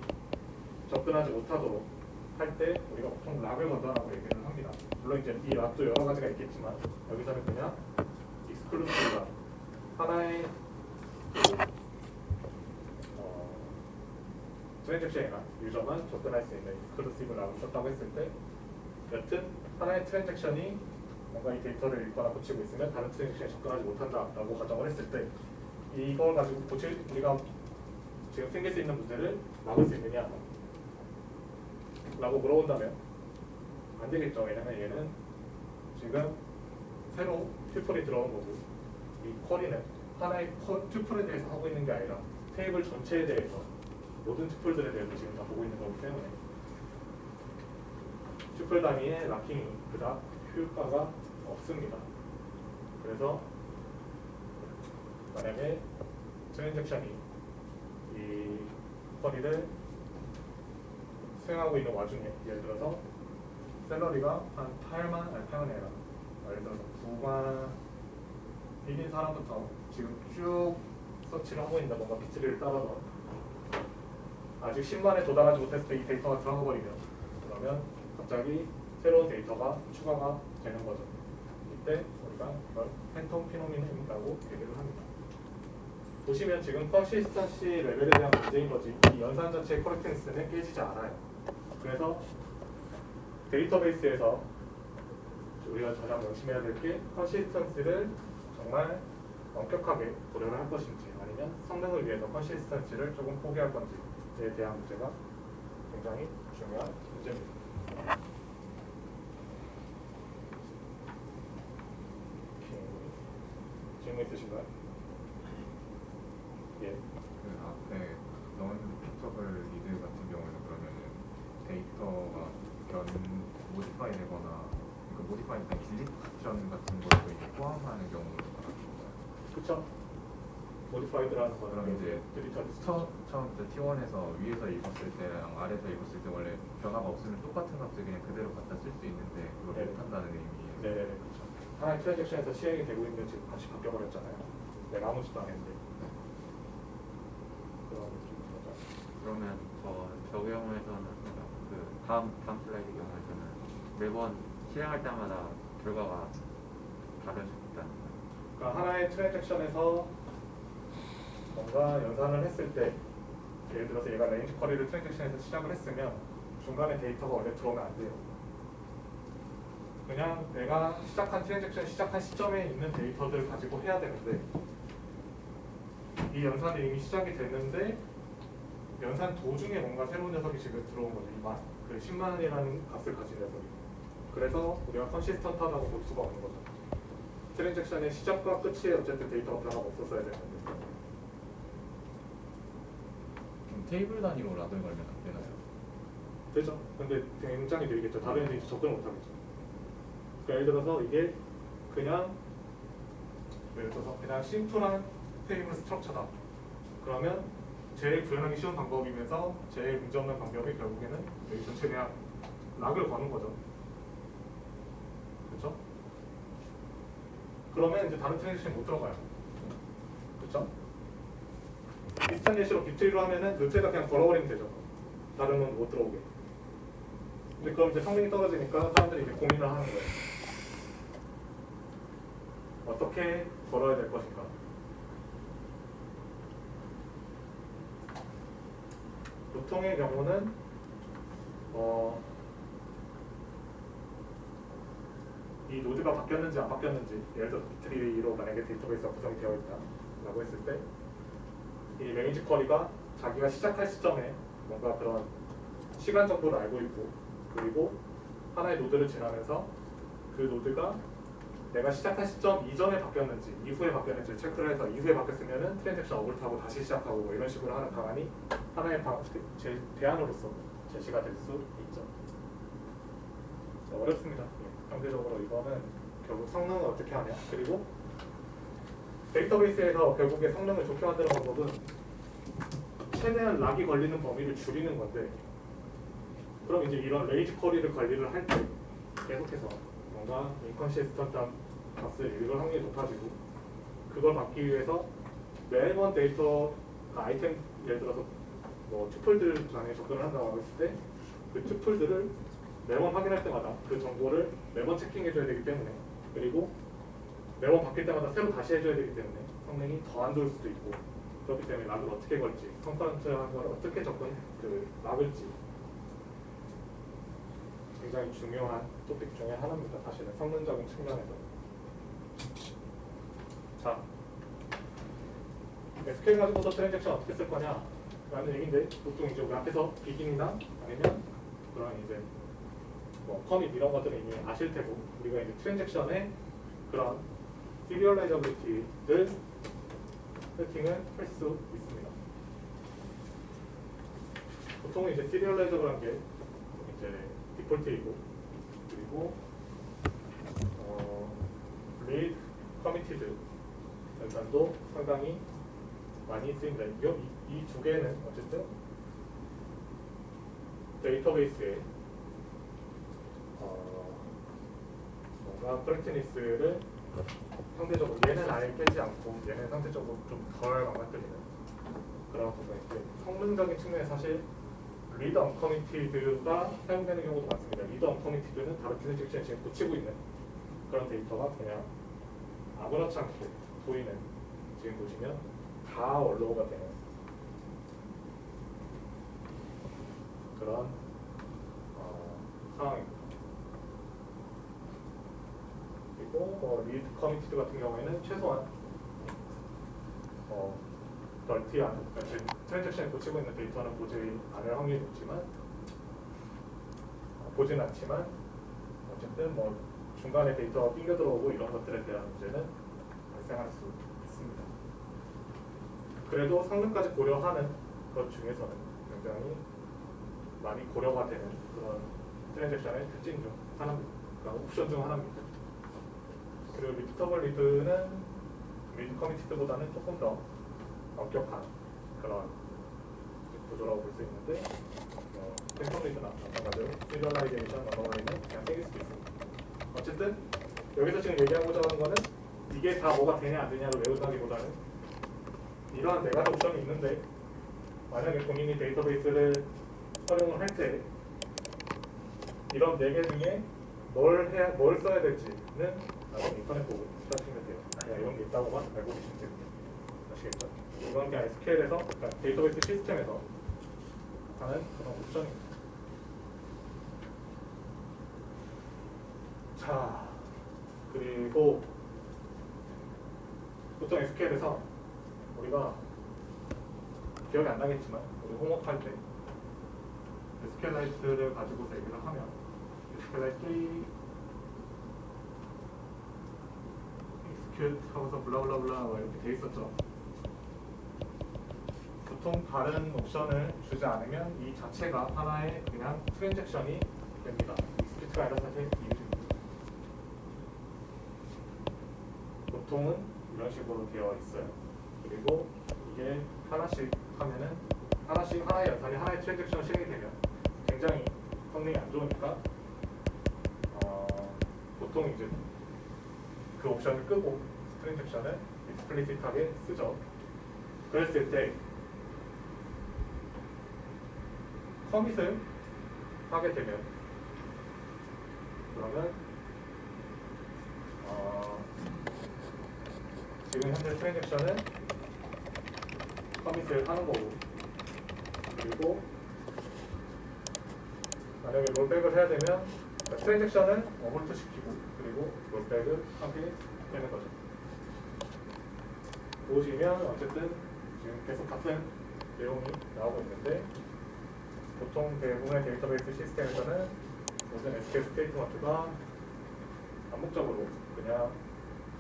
접근하지 못하도록 할 때 우리가 보통 락을 건다라고 얘기를 합니다. 물론 이제 이 락도 여러 가지가 있겠지만 여기서는 그냥 익스클루시브가 하나의 트랜잭션이나 유저만 접근할 수 있는 익스클루시브 락을 썼다고 했을 때 여튼 하나의 트랜잭션이 뭔가 이 데이터를 읽거나 고치고 있으면 다른 트랜잭션에 접근하지 못한다라고 가정을 했을 때 이걸 가지고 우리가 지금 생길 수 있는 문제를 막을 수 있느냐 라고 물어본다면 안 되겠죠. 왜냐면 얘는 지금 새로 튜플이 들어온 거고 이 쿼리는 하나의 튜플에 대해서 하고 있는 게 아니라 테이블 전체에 대해서 모든 튜플들에 대해서 지금 다 보고 있는 거기 때문에 튜플 단위의 락킹이 그닥 효과가 없습니다. 그래서 만약에 트랜잭션이 이 쿼리를 수행하고 있는 와중에 예를 들어서 샐러리가 한 8만 아니라 예를 들어서 9만 1인 사람부터 지금 쭉 서치를 하고 있는데 뭔가 비트리를 따라서 아직 10만에 도달하지 못했을 때 이 데이터가 들어가 버리면 그러면 갑자기 새로운 데이터가 추가가 되는 거죠. 이때 우리가 이걸 팬텀 피노미널이라고 얘기를 합니다. 보시면 지금 컨시스턴시 레벨에 대한 문제인 거지 이 연산 자체의 커렉트니스는 깨지지 않아요. 그래서 데이터베이스에서 우리가 가장 명심해야 될 게 컨시스턴시를 정말 엄격하게 고려를 할 것인지 아니면 성능을 위해서 컨시스턴시를 조금 포기할 건지에 대한 문제가 굉장히 중요한 문제입니다. 질문 있으신가요? 예. 그 앞에 넌 피터블 리드 같은 경우에는 그러면 모디파이 되거나 그러니까 모디파이 일단 딜리션 같은 것도 이제 포함하는 경우를 말하는 건가요? 그쵸? 모디파이드라는 거는 그럼 이제 디지털 처음 T1에서 위에서 읽었을 때랑 아래에서 읽었을 때 원래 변화가 없으면 똑같은 값을 그냥 그대로 갖다 쓸 수 있는데 그걸 네. 못한다는 의미예요. 네, 그렇죠. 하나의 트랜잭션에서 시행이 되고 있는 지금 다시 바뀌어버렸잖아요. 내가 아무 짓도 안 했는데. 그런 느낌인 거죠. 그러면 저 경우에서는 그 다음 슬라이드 경우에서는 매번 실행할 때마다 결과가 다를 수 있다는 거예요. 그러니까 하나의 트랜잭션에서 뭔가 연산을 했을 때 예를 들어서 얘가 레인지 쿼리를 트랜잭션에서 시작을 했으면 중간에 데이터가 원래 들어오면 안 돼요. 그냥 내가 시작한 트랜잭션 시작한 시점에 있는 데이터들을 가지고 해야 되는데 이 연산이 이미 시작이 됐는데 연산 도중에 뭔가 새로운 녀석이 지금 들어온 거죠. 그 10만이라는 값을 가진 녀석이. 그래서 우리가 컨시스턴트하다고 볼 수가 없는 거죠. 트랜잭션의 시작과 끝이 어쨌든 데이터가 변화가 없었어야 되는데. 그럼 테이블 단위로 락을 걸면 안 되나요? 되죠. 근데 굉장히 느리겠죠. 다른 애들이 접근을 못하겠죠. 그러니까 예를 들어서 이게 그냥 예를 들어서 그냥 심플한 테이블 스트럭처다. 그러면 제일 구현하기 쉬운 방법이면서 제일 문제없는 방법이 결국에는 여기 전체 그냥 락을 거는 거죠. 그렇죠? 그러면 이제 다른 트랜지션이 못 들어가요. 그렇죠? 비슷한 예시로 빅트리로 하면은 루트에다 그냥 걸어버리면 되죠. 다른 건 못 들어오게. 근데 그럼 이제 성능이 떨어지니까 사람들이 이제 고민을 하는 거예요. 어떻게 걸어야 될 것인가? 보통의 경우는 이 노드가 바뀌었는지 안 바뀌었는지 예를 들어서 빅트리로 만약에 데이터베이스가 구성이 되어 있다라고 했을 때 이 레인지 쿼리가 자기가 시작할 시점에 뭔가 그런 시간 정보를 알고 있고 그리고 하나의 노드를 지나면서 그 노드가 내가 시작한 시점 이전에 바뀌었는지 이후에 바뀌었는지 체크를 해서 이후에 바뀌었으면은 트랜잭션 업을 타고 다시 시작하고 뭐 이런 식으로 하는 방안이 하나의 대안으로서 제시가 될 수 있죠. 어렵습니다. 상대적으로 이거는 결국 성능을 어떻게 하냐 그리고 데이터베이스에서 결국에 성능을 좋게 만드는 방법은 최대한 락이 걸리는 범위를 줄이는 건데 그럼 이제 이런 레이지 쿼리를 관리를 할 때 계속해서 뭔가 인컨시스턴트한 값을 읽을 확률이 높아지고 그걸 막기 위해서 매번 데이터 아이템 예를 들어서 뭐 투플들 간에 접근을 한다고 했을 때 그 투플들을 매번 확인할 때마다 그 정보를 매번 체킹해줘야 되기 때문에 그리고 매번 바뀔 때마다 새로 다시 해줘야 되기 때문에 성능이 더 안 좋을 수도 있고 그렇기 때문에 락을 어떻게 걸지 컨커런트한 걸 어떻게 막을지 굉장히 중요한 토픽 중에 하나입니다. 사실은 성능적인 측면에서. 자, SQL 가지고서 트랜잭션 어떻게 쓸 거냐 라는 얘기인데 보통 이제 우리 앞에서 비긴이나 아니면 그런 이제 뭐 커밋 이런 것들은 이미 아실 테고 우리가 이제 트랜잭션의 그런 시리얼라이저빌리티를 세팅을 할 수 있습니다. 보통 이제 시리얼라이저라는 게 이제 디폴트이고 그리고 read committed 연산도 상당히 많이 쓰입니다. 이 두 개는 어쨌든 데이터베이스에 뭔가 프랙티니스를 상대적으로 얘는 아예 깨지 않고 얘는 상대적으로 좀 덜 망가뜨리는 그런 부분인데 성능적인 측면에 사실 리드 언커미티드가 사용되는 경우도 많습니다. 리드 언커미티드는 다른 트랜잭션이 지금 붙이고 있는 그런 데이터가 그냥 아무렇지 않게 보이는 지금 보시면 다 원로우가 되는 그런 상황입니다. 그리고 리드 커미티드 같은 경우에는 최소한 널티한 트랜잭션이 고치고 있는 데이터는 보지 않을 확률이 높지만 보진 않지만 어쨌든 뭐 중간에 데이터가 삥겨 들어오고 이런 것들에 대한 문제는 발생할 수 있습니다. 그래도 성능까지 고려하는 것 중에서는 굉장히 많이 고려가 되는 그런 트랜잭션의 특징 중 하나입니다. 그러니까 옵션 중 하나입니다. 그리고 리피터블 리드는 리드 커미티드보다는 조금 더 엄격한 그런 구조라고 볼 수 있는데 팬텀 리드나 마찬가지로 시리얼라이제이션 언어라인은 그냥 생길 수도 있습니다. 어쨌든 여기서 지금 얘기하고자 하는 거는 이게 다 뭐가 되냐 안 되냐를 외운다기보다는 이러한 네 가지 옵션이 있는데 만약에 본인이 데이터베이스를 활용을 할 때 이런 네 개 중에 뭘 써야 될지는 나중에 인터넷 보고 찾으시면 돼요. 그냥 이런 게 있다고만 알고 계시면 됩니다. 아시겠죠? 이건 그냥 SQL에서 그러니까 데이터베이스 시스템에서 하는 그런 옵션입니다. 자, 그리고 보통 SQL에서 우리가 기억이 안 나겠지만 우리 홈워크 할 때 SQLite를 가지고서 얘기를 하면 SQLite execute 하고서 블라블라블라 이렇게 돼 있었죠. 보통 다른 옵션을 주지 않으면 이 자체가 하나의 그냥 트랜잭션이 됩니다. 스크립트가 아니라 사실 이유입니다. 보통은 이런 식으로 되어 있어요. 그리고 이게 하나씩 하면은 하나의 연산이 하나의 트랜잭션 실행이 되면 굉장히 성능이 안 좋으니까 보통 이제 그 옵션을 끄고 트랜잭션을 익스플리시트하게 쓰죠. 그랬을 때 커밋을 하게 되면 그러면 지금 현재 트랜잭션은 커밋을 하는 거고 그리고 만약에 롤백을 해야 되면 트랜잭션을 어볼트 시키고 그리고 롤백을 하게 되는 거죠. 보시면 어쨌든 지금 계속 같은 내용이 나오고 있는데 보통 대부분의 데이터베이스 시스템에서는 모든 SQL 스테이트먼트가 암묵적으로 그냥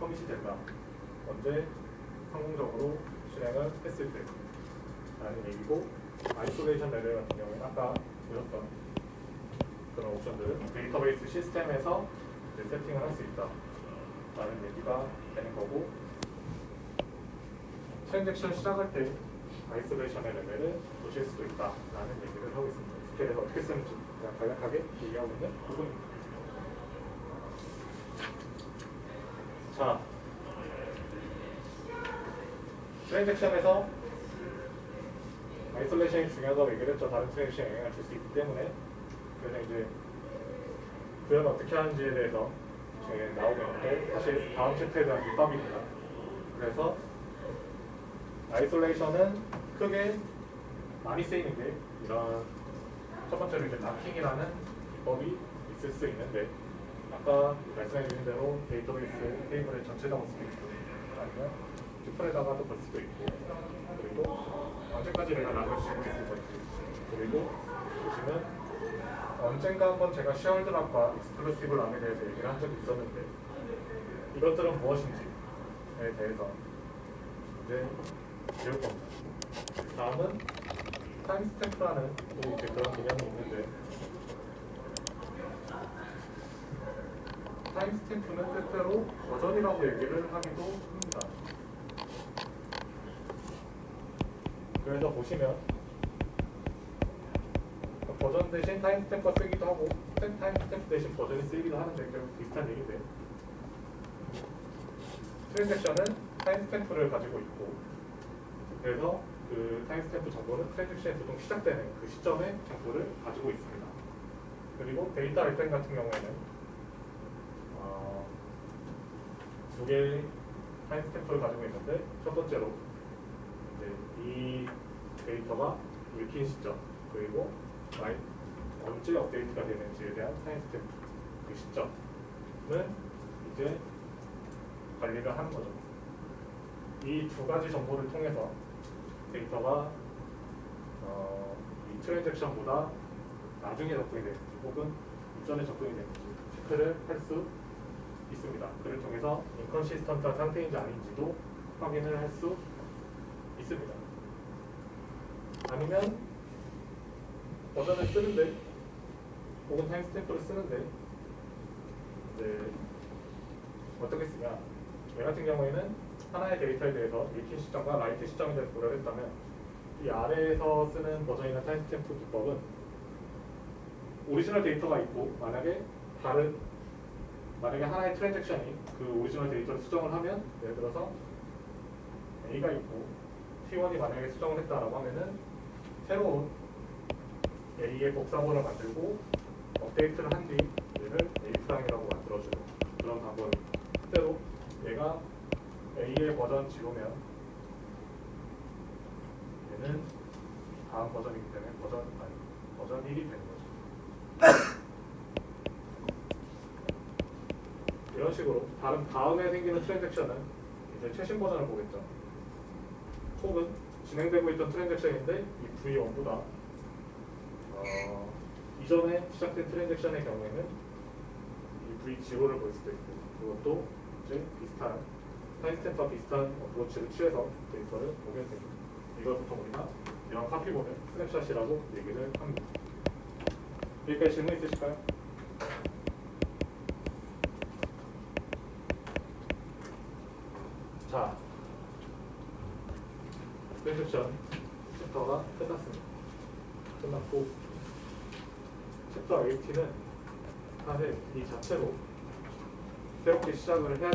커밋이 된다. 언제 성공적으로 실행을 했을 때 라는 얘기고 아이솔레이션 레벨 같은 경우에는 아까 보셨던 그런 옵션들 데이터베이스 시스템에서 세팅을 할 수 있다 라는 얘기가 되는 거고 트랜잭션 시작할 때 아이솔레이션의 레벨을 보실 수도 있다 라는 얘기를 하고 있습니다. SQL에서 어떻게 쓰는지 그냥 간략하게 얘기하고 있는 부분입니다. 자, 트랜잭션에서 아이솔레이션이 중요하다고 얘기를 했죠. 다른 트랜잭션에 영향을 줄 수 있기 때문에. 그래서 이제 구현 어떻게 하는지에 대해서 지금 나오고 있는데 사실 다음 챕터에 대한 밑밥입니다. 그래서 아이솔레이션은 크게 많이 쓰이는 게 이런 첫 번째로 이제 나킹이라는 기법이 있을 수 있는데 아까 말씀해 주신 대로 데이터베이스 테이블의 전체다 볼 수도 있고 아니면 튜플에다가도 볼 수도 있고 그리고 언제까지 내가 락을 쥐고 있을 건지 그리고 보시면 언젠가 한번 제가 쉐어드 락과 익스클루시브 락에 대해서 얘기를 한 적이 있었는데 이것들은 무엇인지에 대해서 이제 배울 겁니다. 다음은 타임스탬프라는 또 이제 그런 개념이 있는데 타임스탬프는 때때로 버전이라고 얘기를 하기도 합니다. 그래서 보시면 버전 대신 타임스탬프가 쓰기도 하고 타임스탬프 대신 버전이 쓰이기도 하는데 결국 비슷한 얘기인데 트랜잭션은 타임스탬프를 가지고 있고 그래서 그 타임스탬프 정보는 트랜잭션이 보통 시작되는 그 시점의 정보를 가지고 있습니다. 그리고 데이터 아이템 같은 경우에는 두 개의 타임스탬프를 가지고 있는데 첫 번째로 이제 이 데이터가 읽힌 시점 그리고 언제 업데이트가 되는지에 대한 타임스탬프 그 시점은 이제 관리를 하는 거죠. 이 두 가지 정보를 통해서 데이터가 이 트랜잭션보다 나중에 접근이 되는지 혹은 이전에 접근이 되는지 체크를 할 수 있습니다. 그를 통해서 인컨시스턴트한 상태인지 아닌지도 확인을 할 수 있습니다. 아니면 버전을 쓰는데 혹은 타임스탬프를 쓰는데 이제 어떻게 쓰냐? 얘 같은 경우에는 하나의 데이터에 대해서 읽힌 시점과 라이트 시점에 대해서 고려를 했다면 이 아래에서 쓰는 버전이나 타임스탬프 기법은 오리지널 데이터가 있고 만약에 하나의 트랜잭션이 그 오리지널 데이터를 수정을 하면 예를 들어서 A가 있고 T1이 만약에 수정을 했다라고 하면은 새로운 A의 복사본을 만들고 업데이트를 한 뒤 얘를 A'이라고 만들어주는 그런 방법입니다. 실제로 얘가 A의 버전 0면 얘는 다음 버전이기 때문에 버전 1이 되는 거죠. 이런 식으로 다음에 생기는 트랜잭션은 이제 최신 버전을 보겠죠. 혹은 진행되고 있던 트랜잭션인데 이 V1보다 이전에 시작된 트랜잭션의 경우에는 이 V0를 볼 수도 있고 그것도 이제 비슷한 타임스탬프와 비슷한 어프로치를 취해서 데이터를 보면 됩니다. 이걸 보통 우리가 이런 카피본을 스냅샷이라고 얘기를 합니다. 여기까지 질문 있으실까요? 자, 트랜잭션 챕터가 끝났습니다. 끝났고 챕터 80는 사실 이 자체로 새롭게 시작을 해야